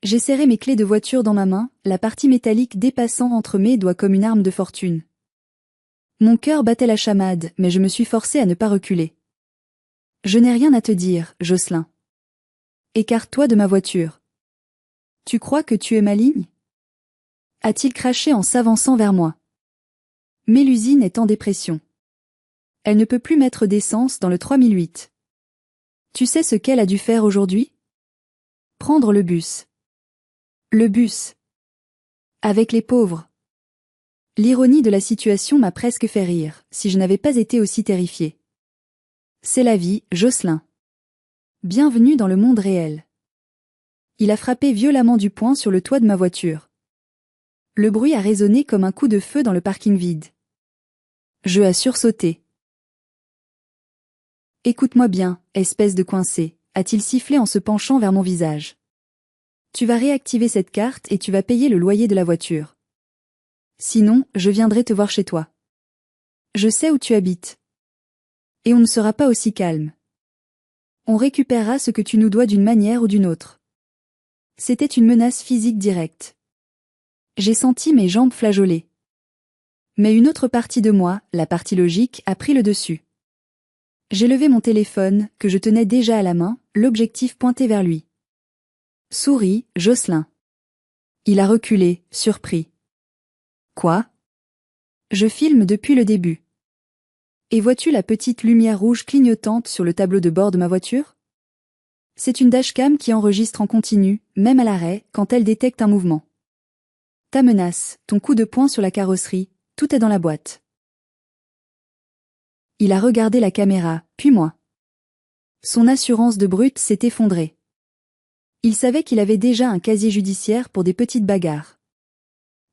J'ai serré mes clés de voiture dans ma main, la partie métallique dépassant entre mes doigts comme une arme de fortune. Mon cœur battait la chamade, mais je me suis forcé à ne pas reculer. « Je n'ai rien à te dire, Jocelyn. Écarte-toi de ma voiture. Tu crois que tu es maligne ?» a-t-il craché en s'avançant vers moi. Mélusine est en dépression. Elle ne peut plus mettre d'essence dans le 3008. Tu sais ce qu'elle a dû faire aujourd'hui? Prendre le bus. Le bus. Avec les pauvres. L'ironie de la situation m'a presque fait rire, si je n'avais pas été aussi terrifiée. C'est la vie, Jocelyn. Bienvenue dans le monde réel. Il a frappé violemment du poing sur le toit de ma voiture. Le bruit a résonné comme un coup de feu dans le parking vide. Je a sursauté. « Écoute-moi bien, espèce de coincé », a-t-il sifflé en se penchant vers mon visage. « Tu vas réactiver cette carte et tu vas payer le loyer de la voiture. Sinon, je viendrai te voir chez toi. Je sais où tu habites. Et on ne sera pas aussi calme. On récupérera ce que tu nous dois d'une manière ou d'une autre. » C'était une menace physique directe. J'ai senti mes jambes flageoler. Mais une autre partie de moi, la partie logique, a pris le dessus. J'ai levé mon téléphone, que je tenais déjà à la main, l'objectif pointé vers lui. Souris, Jocelyn. Il a reculé, surpris. Quoi? Je filme depuis le début. Et vois-tu la petite lumière rouge clignotante sur le tableau de bord de ma voiture? C'est une dashcam qui enregistre en continu, même à l'arrêt, quand elle détecte un mouvement. Ta menace, ton coup de poing sur la carrosserie, tout est dans la boîte. Il a regardé la caméra, puis moi. Son assurance de brute s'est effondrée. Il savait qu'il avait déjà un casier judiciaire pour des petites bagarres.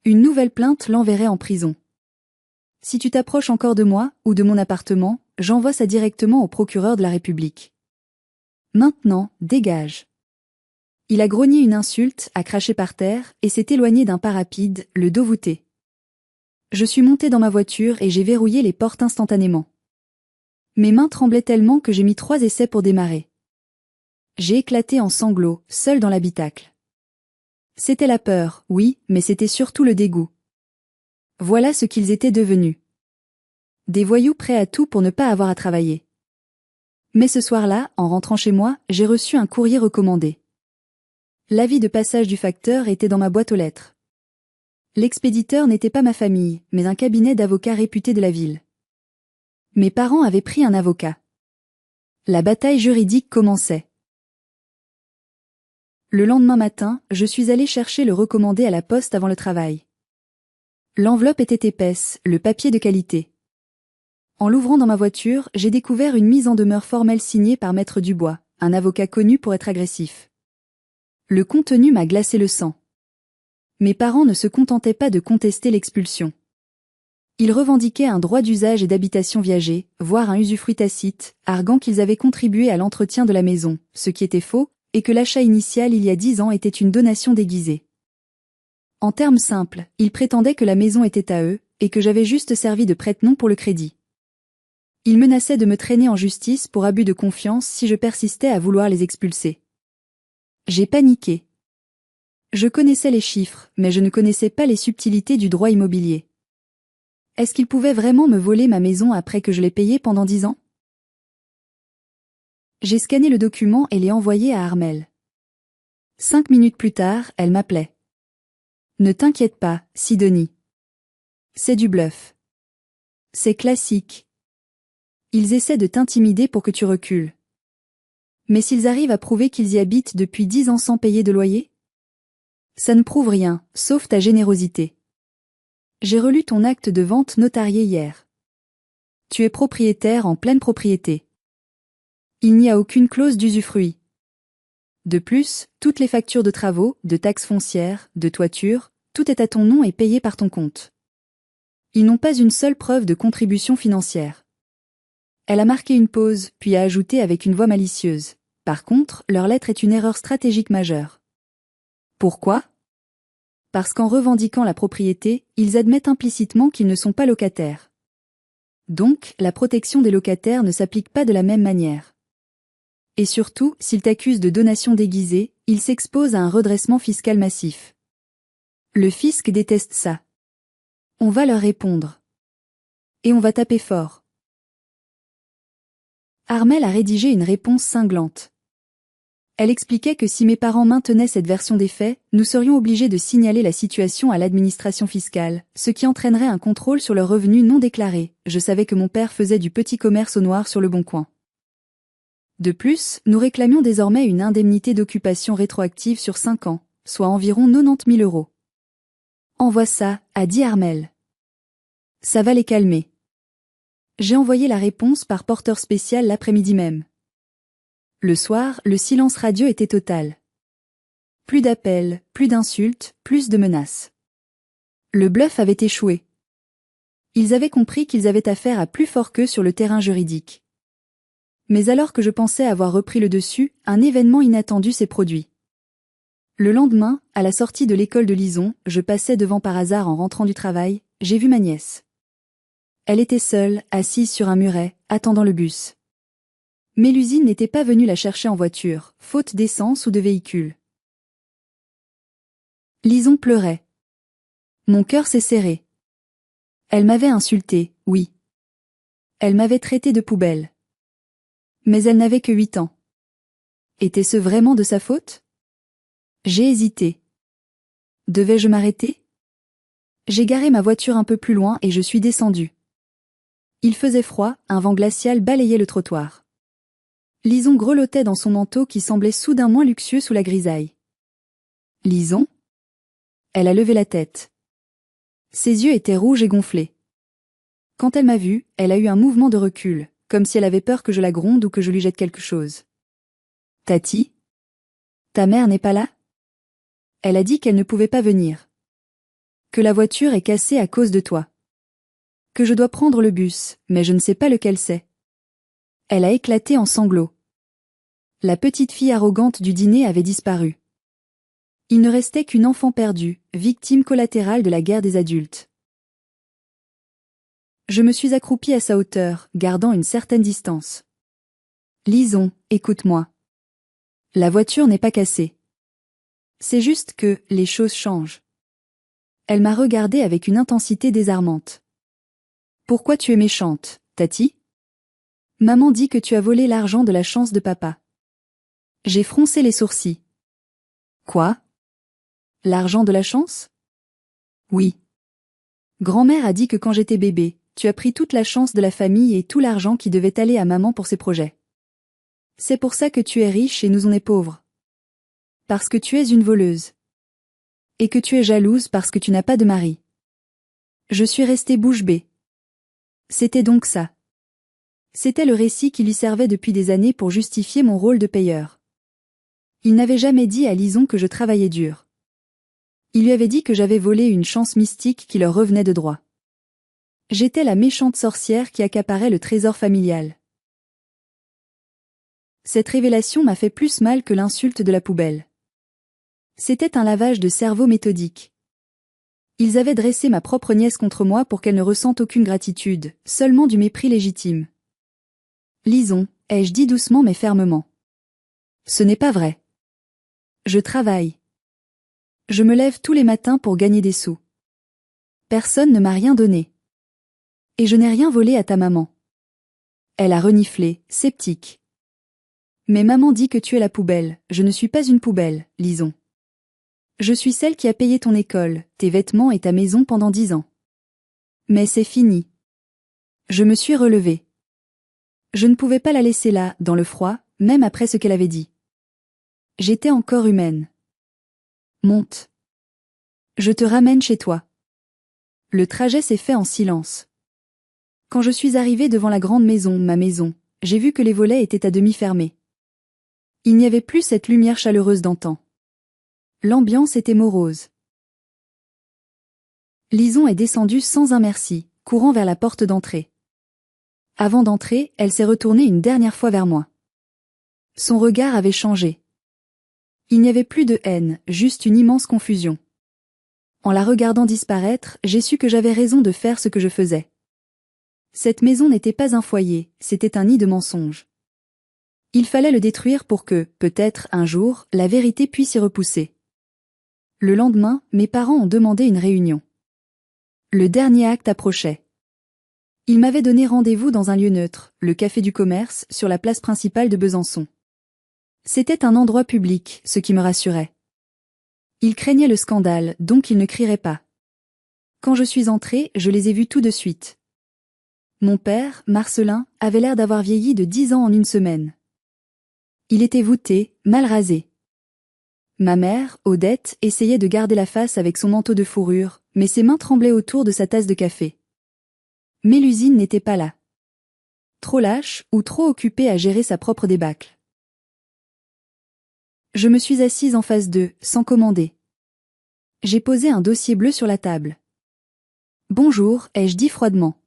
Une nouvelle plainte l'enverrait en prison. Si tu t'approches encore de moi, ou de mon appartement, j'envoie ça directement au procureur de la République. Maintenant, dégage. Il a grogné une insulte, a craché par terre, et s'est éloigné d'un pas rapide, le dos voûté. Je suis monté dans ma voiture et j'ai verrouillé les portes instantanément. Mes mains tremblaient tellement que j'ai mis 3 essais pour démarrer. J'ai éclaté en sanglots, seul dans l'habitacle. C'était la peur, oui, mais c'était surtout le dégoût. Voilà ce qu'ils étaient devenus. Des voyous prêts à tout pour ne pas avoir à travailler. Mais ce soir-là, en rentrant chez moi, j'ai reçu un courrier recommandé. L'avis de passage du facteur était dans ma boîte aux lettres. L'expéditeur n'était pas ma famille, mais un cabinet d'avocats réputé de la ville. Mes parents avaient pris un avocat. La bataille juridique commençait. Le lendemain matin, je suis allé chercher le recommandé à la poste avant le travail. L'enveloppe était épaisse, le papier de qualité. En l'ouvrant dans ma voiture, j'ai découvert une mise en demeure formelle signée par Maître Dubois, un avocat connu pour être agressif. Le contenu m'a glacé le sang. Mes parents ne se contentaient pas de contester l'expulsion. Ils revendiquaient un droit d'usage et d'habitation viagé, voire un usufruit tacite, arguant qu'ils avaient contribué à l'entretien de la maison, ce qui était faux, et que l'achat initial il y a 10 ans était une donation déguisée. En termes simples, ils prétendaient que la maison était à eux, et que j'avais juste servi de prête-nom pour le crédit. Ils menaçaient de me traîner en justice pour abus de confiance si je persistais à vouloir les expulser. J'ai paniqué. Je connaissais les chiffres, mais je ne connaissais pas les subtilités du droit immobilier. Est-ce qu'ils pouvaient vraiment me voler ma maison après que je l'ai payée pendant 10 ans? J'ai scanné le document et l'ai envoyé à Armelle. 5 minutes plus tard, elle m'appelait. Ne t'inquiète pas, Sidonie. C'est du bluff. C'est classique. Ils essaient de t'intimider pour que tu recules. Mais s'ils arrivent à prouver qu'ils y habitent depuis 10 ans sans payer de loyer? Ça ne prouve rien, sauf ta générosité. J'ai relu ton acte de vente notarié hier. Tu es propriétaire en pleine propriété. Il n'y a aucune clause d'usufruit. De plus, toutes les factures de travaux, de taxes foncières, de toiture, tout est à ton nom et payé par ton compte. Ils n'ont pas une seule preuve de contribution financière. Elle a marqué une pause, puis a ajouté avec une voix malicieuse. Par contre, leur lettre est une erreur stratégique majeure. Pourquoi? Parce qu'en revendiquant la propriété, ils admettent implicitement qu'ils ne sont pas locataires. Donc, la protection des locataires ne s'applique pas de la même manière. Et surtout, s'ils t'accusent de donation déguisée, ils s'exposent à un redressement fiscal massif. Le fisc déteste ça. On va leur répondre. Et on va taper fort. Armelle a rédigé une réponse cinglante. Elle expliquait que si mes parents maintenaient cette version des faits, nous serions obligés de signaler la situation à l'administration fiscale, ce qui entraînerait un contrôle sur leurs revenus non déclarés. Je savais que mon père faisait du petit commerce au noir sur le Bon Coin. De plus, nous réclamions désormais une indemnité d'occupation rétroactive sur 5 ans, soit environ 90 000 €. Envoie ça, a dit Armelle. Ça va les calmer. J'ai envoyé la réponse par porteur spécial l'après-midi même. Le soir, le silence radio était total. Plus d'appels, plus d'insultes, plus de menaces. Le bluff avait échoué. Ils avaient compris qu'ils avaient affaire à plus fort qu'eux sur le terrain juridique. Mais alors que je pensais avoir repris le dessus, un événement inattendu s'est produit. Le lendemain, à la sortie de l'école de Lison, je passais devant par hasard en rentrant du travail, j'ai vu ma nièce. Elle était seule, assise sur un muret, attendant le bus. Mélusine n'était pas venue la chercher en voiture, faute d'essence ou de véhicule. Lison pleurait. Mon cœur s'est serré. Elle m'avait insultée, oui. Elle m'avait traité de poubelle. Mais elle n'avait que 8 ans. Était-ce vraiment de sa faute? J'ai hésité. Devais-je m'arrêter? J'ai garé ma voiture un peu plus loin et je suis descendue. Il faisait froid, un vent glacial balayait le trottoir. Lison grelottait dans son manteau qui semblait soudain moins luxueux sous la grisaille. Lison? Elle a levé la tête. Ses yeux étaient rouges et gonflés. Quand elle m'a vue, elle a eu un mouvement de recul, comme si elle avait peur que je la gronde ou que je lui jette quelque chose. Tati? Ta mère n'est pas là? Elle a dit qu'elle ne pouvait pas venir. Que la voiture est cassée à cause de toi. Que je dois prendre le bus, mais je ne sais pas lequel c'est. Elle a éclaté en sanglots. La petite fille arrogante du dîner avait disparu. Il ne restait qu'une enfant perdue, victime collatérale de la guerre des adultes. Je me suis accroupie à sa hauteur, gardant une certaine distance. Lison, écoute-moi. La voiture n'est pas cassée. C'est juste que les choses changent. Elle m'a regardée avec une intensité désarmante. Pourquoi tu es méchante, Tati? Maman dit que tu as volé l'argent de la chance de papa. J'ai froncé les sourcils. Quoi? L'argent de la chance? Oui. Grand-mère a dit que quand j'étais bébé, tu as pris toute la chance de la famille et tout l'argent qui devait aller à maman pour ses projets. C'est pour ça que tu es riche et nous on est pauvres. Parce que tu es une voleuse. Et que tu es jalouse parce que tu n'as pas de mari. Je suis restée bouche bée. C'était donc ça. C'était le récit qui lui servait depuis des années pour justifier mon rôle de payeur. Il n'avait jamais dit à Lison que je travaillais dur. Il lui avait dit que j'avais volé une chance mystique qui leur revenait de droit. J'étais la méchante sorcière qui accaparait le trésor familial. Cette révélation m'a fait plus mal que l'insulte de la poubelle. C'était un lavage de cerveau méthodique. Ils avaient dressé ma propre nièce contre moi pour qu'elle ne ressente aucune gratitude, seulement du mépris légitime. Lison, ai-je dit doucement mais fermement. Ce n'est pas vrai. Je travaille. Je me lève tous les matins pour gagner des sous. Personne ne m'a rien donné. Et je n'ai rien volé à ta maman. Elle a reniflé, sceptique. Mais maman dit que tu es la poubelle, je ne suis pas une poubelle, Lison. Je suis celle qui a payé ton école, tes vêtements et ta maison pendant 10 ans. Mais c'est fini. Je me suis relevée. Je ne pouvais pas la laisser là, dans le froid, même après ce qu'elle avait dit. J'étais encore humaine. Monte. Je te ramène chez toi. Le trajet s'est fait en silence. Quand je suis arrivée devant la grande maison, ma maison, j'ai vu que les volets étaient à demi fermés. Il n'y avait plus cette lumière chaleureuse d'antan. L'ambiance était morose. Lison est descendue sans un merci, courant vers la porte d'entrée. Avant d'entrer, elle s'est retournée une dernière fois vers moi. Son regard avait changé. Il n'y avait plus de haine, juste une immense confusion. En la regardant disparaître, j'ai su que j'avais raison de faire ce que je faisais. Cette maison n'était pas un foyer, c'était un nid de mensonges. Il fallait le détruire pour que, peut-être, un jour, la vérité puisse y repousser. Le lendemain, mes parents ont demandé une réunion. Le dernier acte approchait. Ils m'avaient donné rendez-vous dans un lieu neutre, le Café du Commerce, sur la place principale de Besançon. C'était un endroit public, ce qui me rassurait. Ils craignaient le scandale, donc ils ne crieraient pas. Quand je suis entrée, je les ai vus tout de suite. Mon père, Marcelin, avait l'air d'avoir vieilli de 10 ans en une semaine. Il était voûté, mal rasé. Ma mère, Odette, essayait de garder la face avec son manteau de fourrure, mais ses mains tremblaient autour de sa tasse de café. Mélusine n'était pas là. Trop lâche ou trop occupée à gérer sa propre débâcle. Je me suis assise en face d'eux, sans commander. J'ai posé un dossier bleu sur la table. Bonjour, ai-je dit froidement.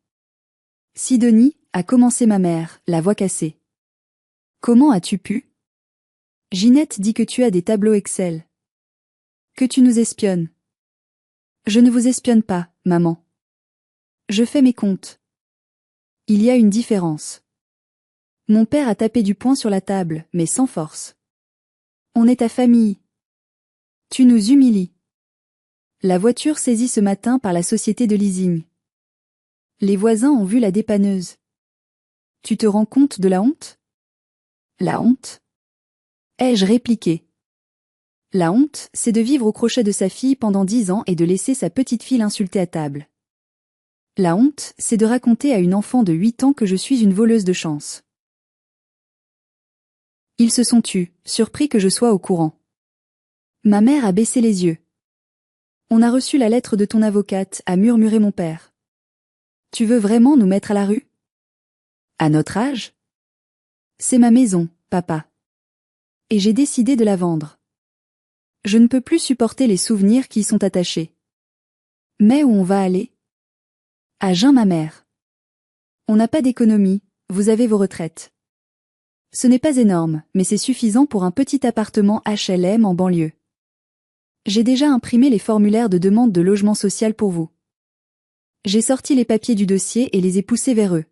Sidonie, a commencé ma mère, la voix cassée. Comment as-tu pu? Ginette dit que tu as des tableaux Excel. Que tu nous espionnes. Je ne vous espionne pas, maman. Je fais mes comptes. Il y a une différence. Mon père a tapé du poing sur la table, mais sans force. On est ta famille. Tu nous humilies. La voiture saisie ce matin par la société de leasing. Les voisins ont vu la dépanneuse. Tu te rends compte de la honte? La honte? Ai-je répliqué. La honte, c'est de vivre au crochet de sa fille pendant 10 ans et de laisser sa petite fille l'insulter à table. La honte, c'est de raconter à une enfant de 8 ans que je suis une voleuse de chance. Ils se sont tus, surpris que je sois au courant. Ma mère a baissé les yeux. On a reçu la lettre de ton avocate, a murmuré mon père. Tu veux vraiment nous mettre à la rue? À notre âge? C'est ma maison, papa. Et j'ai décidé de la vendre. Je ne peux plus supporter les souvenirs qui y sont attachés. Mais où on va aller? À Jeun ma mère. On n'a pas d'économie, vous avez vos retraites. Ce n'est pas énorme, mais c'est suffisant pour un petit appartement HLM en banlieue. J'ai déjà imprimé les formulaires de demande de logement social pour vous. J'ai sorti les papiers du dossier et les ai poussés vers eux.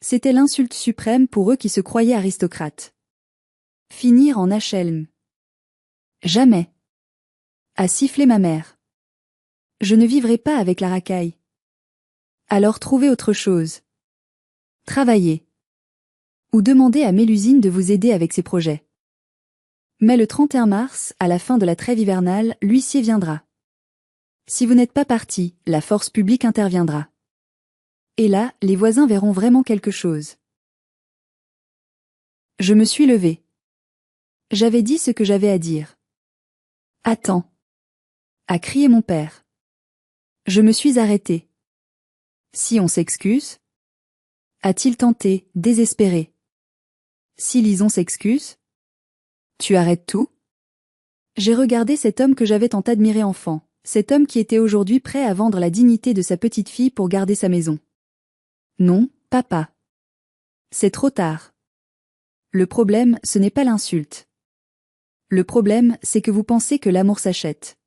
C'était l'insulte suprême pour eux qui se croyaient aristocrates. Finir en HLM. Jamais. A sifflé ma mère. Je ne vivrai pas avec la racaille. Alors trouvez autre chose. Travaillez. Ou demandez à Mélusine de vous aider avec ses projets. Mais le 31 mars, à la fin de la trêve hivernale, l'huissier viendra. Si vous n'êtes pas parti, la force publique interviendra. Et là, les voisins verront vraiment quelque chose. Je me suis levée. J'avais dit ce que j'avais à dire. Attends. A crié mon père. Je me suis arrêtée. Si on s'excuse? A-t-il tenté, désespéré. Si Lison s'excuse? Tu arrêtes tout? J'ai regardé cet homme que j'avais tant admiré enfant, cet homme qui était aujourd'hui prêt à vendre la dignité de sa petite fille pour garder sa maison. Non, papa. C'est trop tard. Le problème, ce n'est pas l'insulte. Le problème, c'est que vous pensez que l'amour s'achète.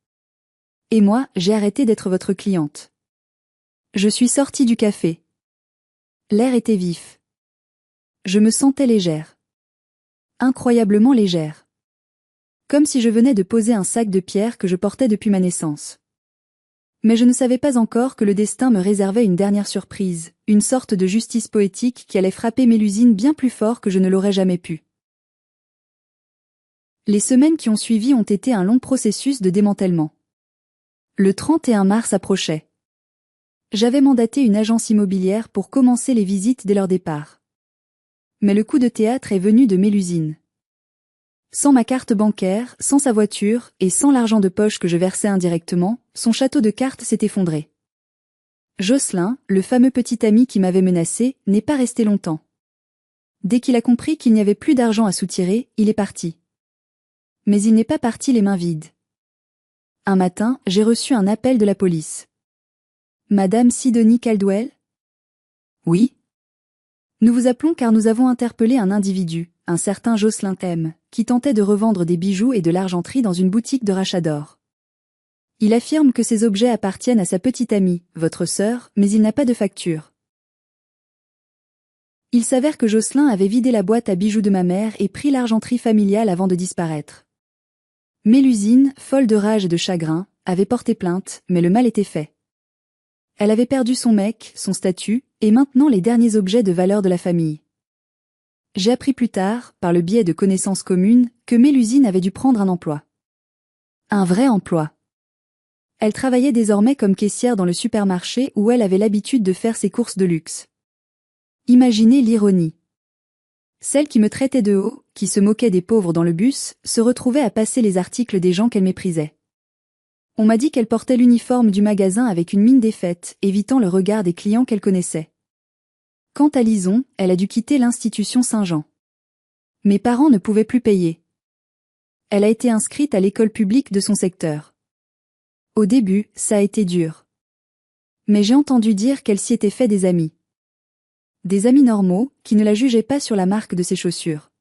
Et moi, j'ai arrêté d'être votre cliente. Je suis sortie du café. L'air était vif. Je me sentais légère. Incroyablement légère. Comme si je venais de poser un sac de pierre que je portais depuis ma naissance. Mais je ne savais pas encore que le destin me réservait une dernière surprise, une sorte de justice poétique qui allait frapper Mélusine bien plus fort que je ne l'aurais jamais pu. Les semaines qui ont suivi ont été un long processus de démantèlement. Le 31 mars approchait. J'avais mandaté une agence immobilière pour commencer les visites dès leur départ. Mais le coup de théâtre est venu de Mélusine. Sans ma carte bancaire, sans sa voiture et sans l'argent de poche que je versais indirectement, son château de cartes s'est effondré. Jocelyn, le fameux petit ami qui m'avait menacé, n'est pas resté longtemps. Dès qu'il a compris qu'il n'y avait plus d'argent à soutirer, il est parti. Mais il n'est pas parti les mains vides. Un matin, j'ai reçu un appel de la police. Madame Sidonie Caldwell ? Oui. Nous vous appelons car nous avons interpellé un individu, un certain Jocelyn M, qui tentait de revendre des bijoux et de l'argenterie dans une boutique de rachat d'or. Il affirme que ces objets appartiennent à sa petite amie, votre sœur, mais il n'a pas de facture. Il s'avère que Jocelyn avait vidé la boîte à bijoux de ma mère et pris l'argenterie familiale avant de disparaître. Mélusine, folle de rage et de chagrin, avait porté plainte, mais le mal était fait. Elle avait perdu son mec, son statut, et maintenant les derniers objets de valeur de la famille. J'ai appris plus tard, par le biais de connaissances communes, que Mélusine avait dû prendre un emploi. Un vrai emploi. Elle travaillait désormais comme caissière dans le supermarché où elle avait l'habitude de faire ses courses de luxe. Imaginez l'ironie. Celle qui me traitait de haut, qui se moquait des pauvres dans le bus, se retrouvait à passer les articles des gens qu'elle méprisait. On m'a dit qu'elle portait l'uniforme du magasin avec une mine défaite, évitant le regard des clients qu'elle connaissait. Quant à Lison, elle a dû quitter l'institution Saint-Jean. Mes parents ne pouvaient plus payer. Elle a été inscrite à l'école publique de son secteur. Au début, ça a été dur. Mais j'ai entendu dire qu'elle s'y était fait des amis. Des amis normaux, qui ne la jugeaient pas sur la marque de ses chaussures.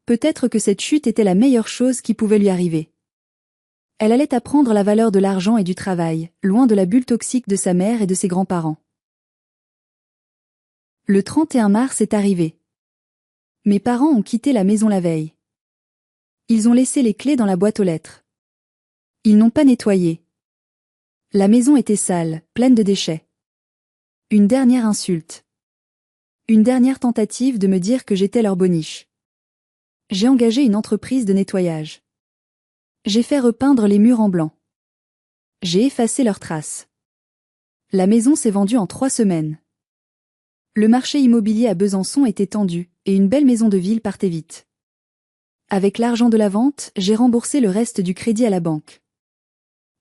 Peut-être que cette chute était la meilleure chose qui pouvait lui arriver. Elle allait apprendre la valeur de l'argent et du travail, loin de la bulle toxique de sa mère et de ses grands-parents. Le 31 mars est arrivé. Mes parents ont quitté la maison la veille. Ils ont laissé les clés dans la boîte aux lettres. Ils n'ont pas nettoyé. La maison était sale, pleine de déchets. Une dernière insulte. Une dernière tentative de me dire que j'étais leur boniche. J'ai engagé une entreprise de nettoyage. J'ai fait repeindre les murs en blanc. J'ai effacé leurs traces. La maison s'est vendue en 3 semaines. Le marché immobilier à Besançon était tendu, et une belle maison de ville partait vite. Avec l'argent de la vente, j'ai remboursé le reste du crédit à la banque.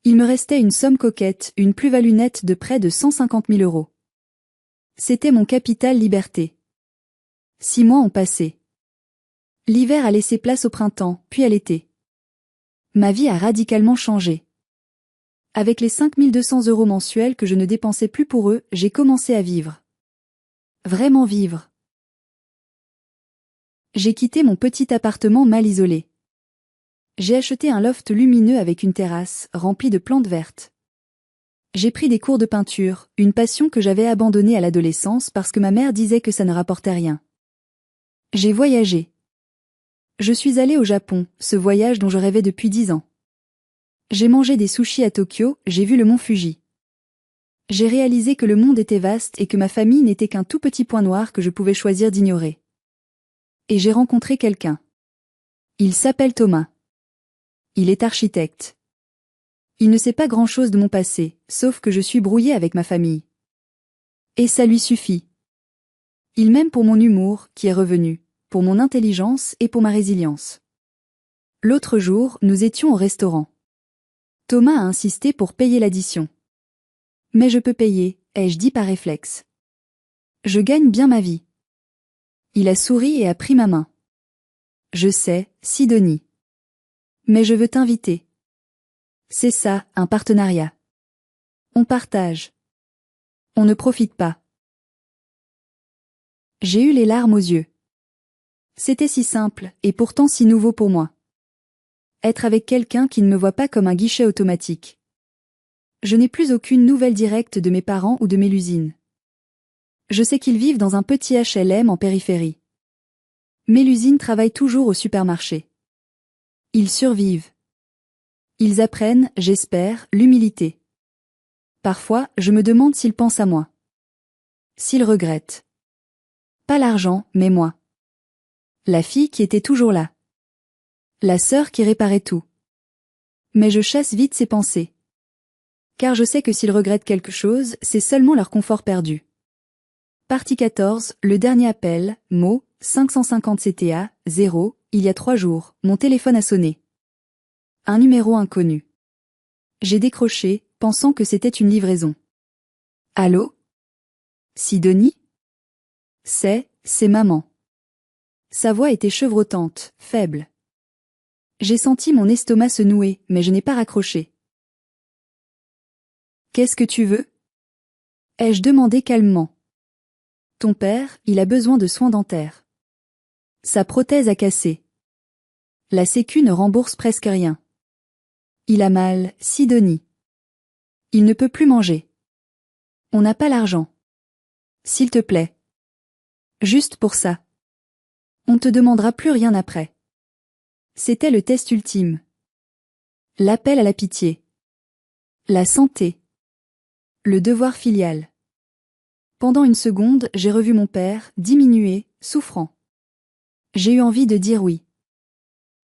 Il me restait une somme coquette, une plus-value nette de près de 150 000 €. C'était mon capital liberté. 6 mois ont passé. L'hiver a laissé place au printemps, puis à l'été. Ma vie a radicalement changé. Avec les 5 200 € mensuels que je ne dépensais plus pour eux, j'ai commencé à vivre. Vraiment vivre. J'ai quitté mon petit appartement mal isolé. J'ai acheté un loft lumineux avec une terrasse, remplie de plantes vertes. J'ai pris des cours de peinture, une passion que j'avais abandonnée à l'adolescence parce que ma mère disait que ça ne rapportait rien. J'ai voyagé. Je suis allée au Japon, ce voyage dont je rêvais depuis 10 ans. J'ai mangé des sushis à Tokyo, j'ai vu le mont Fuji. J'ai réalisé que le monde était vaste et que ma famille n'était qu'un tout petit point noir que je pouvais choisir d'ignorer. Et j'ai rencontré quelqu'un. Il s'appelle Thomas. Il est architecte. Il ne sait pas grand-chose de mon passé, sauf que je suis brouillée avec ma famille. Et ça lui suffit. Il m'aime pour mon humour, qui est revenu, pour mon intelligence et pour ma résilience. L'autre jour, nous étions au restaurant. Thomas a insisté pour payer l'addition. Mais je peux payer, ai-je dit par réflexe. Je gagne bien ma vie. Il a souri et a pris ma main. Je sais, Sidonie. Mais je veux t'inviter. C'est ça, un partenariat. On partage. On ne profite pas. J'ai eu les larmes aux yeux. C'était si simple, et pourtant si nouveau pour moi. Être avec quelqu'un qui ne me voit pas comme un guichet automatique. Je n'ai plus aucune nouvelle directe de mes parents ou de Mélusine. Je sais qu'ils vivent dans un petit HLM en périphérie. Mélusine travaille toujours au supermarché. Ils survivent. Ils apprennent, j'espère, l'humilité. Parfois, je me demande s'ils pensent à moi. S'ils regrettent. Pas l'argent, mais moi. La fille qui était toujours là. La sœur qui réparait tout. Mais je chasse vite ces pensées. Car je sais que s'ils regrettent quelque chose, c'est seulement leur confort perdu. Partie 14, le dernier appel, mot, 550 CTA, 0, il y a 3 jours, mon téléphone a sonné. Un numéro inconnu. J'ai décroché, pensant que c'était une livraison. Allô? Sidonie? C'est maman. Sa voix était chevrotante, faible. J'ai senti mon estomac se nouer, mais je n'ai pas raccroché. Qu'est-ce que tu veux? Ai-je demandé calmement. Ton père, il a besoin de soins dentaires. Sa prothèse a cassé. La Sécu ne rembourse presque rien. Il a mal, Sidonie. Il ne peut plus manger. On n'a pas l'argent. S'il te plaît. Juste pour ça. On ne te demandera plus rien après. C'était le test ultime. L'appel à la pitié. La santé. Le devoir filial. Pendant une seconde, j'ai revu mon père, diminué, souffrant. J'ai eu envie de dire oui.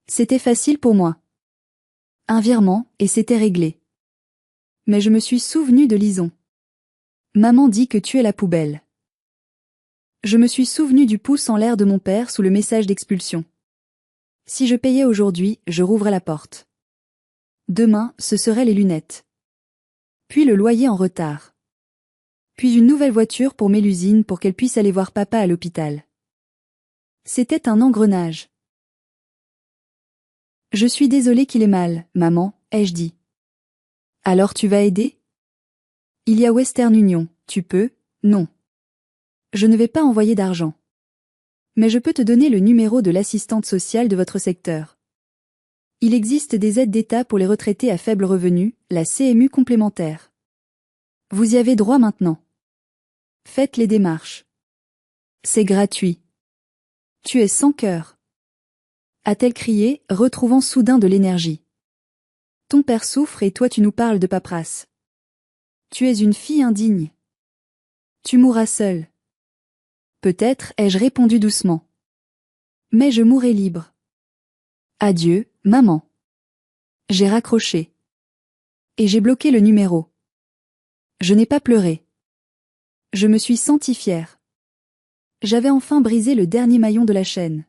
C'était facile pour moi. Un virement, et c'était réglé. Mais je me suis souvenu de Lison. Maman dit que tu es la poubelle. Je me suis souvenu du pouce en l'air de mon père sous le message d'expulsion. Si je payais aujourd'hui, je rouvrais la porte. Demain, ce seraient les lunettes. Puis le loyer en retard. Puis une nouvelle voiture pour Mélusine pour qu'elle puisse aller voir papa à l'hôpital. C'était un engrenage. Je suis désolée qu'il ait mal, maman, ai-je dit. Alors tu vas aider? Il y a Western Union, tu peux? Non. Je ne vais pas envoyer d'argent. Mais je peux te donner le numéro de l'assistante sociale de votre secteur. Il existe des aides d'État pour les retraités à faible revenu, la CMU complémentaire. Vous y avez droit maintenant. Faites les démarches. C'est gratuit. Tu es sans cœur. A-t-elle crié, retrouvant soudain de l'énergie. Ton père souffre et toi tu nous parles de paperasse. Tu es une fille indigne. Tu mourras seule. Peut-être, ai-je répondu doucement. Mais je mourrai libre. Adieu, maman. J'ai raccroché. Et j'ai bloqué le numéro. Je n'ai pas pleuré. Je me suis sentie fière. J'avais enfin brisé le dernier maillon de la chaîne.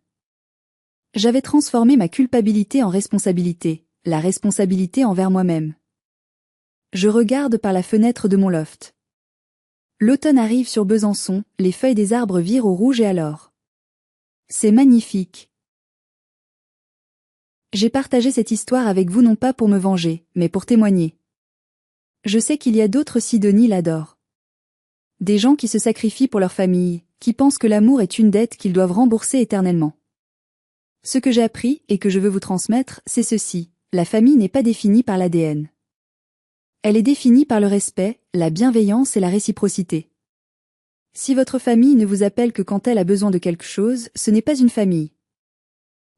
J'avais transformé ma culpabilité en responsabilité, la responsabilité envers moi-même. Je regarde par la fenêtre de mon loft. L'automne arrive sur Besançon, les feuilles des arbres virent au rouge et à l'or. C'est magnifique. J'ai partagé cette histoire avec vous non pas pour me venger, mais pour témoigner. Je sais qu'il y a d'autres Sidonie l'adorent. Des gens qui se sacrifient pour leur famille, qui pensent que l'amour est une dette qu'ils doivent rembourser éternellement. Ce que j'ai appris et que je veux vous transmettre, c'est ceci, la famille n'est pas définie par l'ADN. Elle est définie par le respect, la bienveillance et la réciprocité. Si votre famille ne vous appelle que quand elle a besoin de quelque chose, ce n'est pas une famille.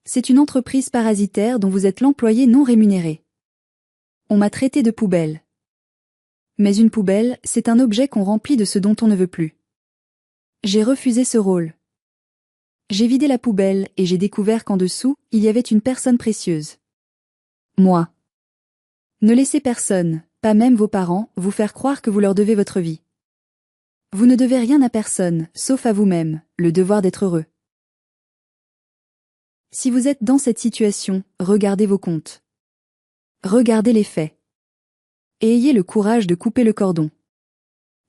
C'est une entreprise parasitaire dont vous êtes l'employé non rémunéré. On m'a traité de poubelle. Mais une poubelle, c'est un objet qu'on remplit de ce dont on ne veut plus. J'ai refusé ce rôle. J'ai vidé la poubelle et j'ai découvert qu'en dessous, il y avait une personne précieuse. Moi. Ne laissez personne, pas même vos parents, vous faire croire que vous leur devez votre vie. Vous ne devez rien à personne, sauf à vous-même, le devoir d'être heureux. Si vous êtes dans cette situation, regardez vos comptes. Regardez les faits. Et ayez le courage de couper le cordon.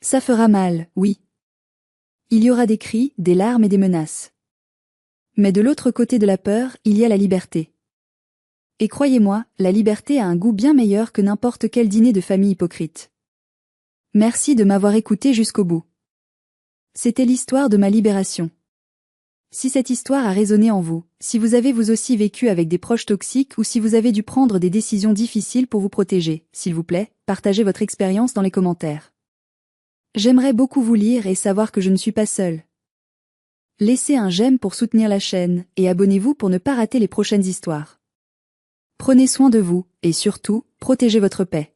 Ça fera mal, oui. Il y aura des cris, des larmes et des menaces. Mais de l'autre côté de la peur, il y a la liberté. Et croyez-moi, la liberté a un goût bien meilleur que n'importe quel dîner de famille hypocrite. Merci de m'avoir écouté jusqu'au bout. C'était l'histoire de ma libération. Si cette histoire a résonné en vous, si vous avez vous aussi vécu avec des proches toxiques ou si vous avez dû prendre des décisions difficiles pour vous protéger, s'il vous plaît, partagez votre expérience dans les commentaires. J'aimerais beaucoup vous lire et savoir que je ne suis pas seule. Laissez un j'aime pour soutenir la chaîne et abonnez-vous pour ne pas rater les prochaines histoires. Prenez soin de vous, et surtout, protégez votre paix.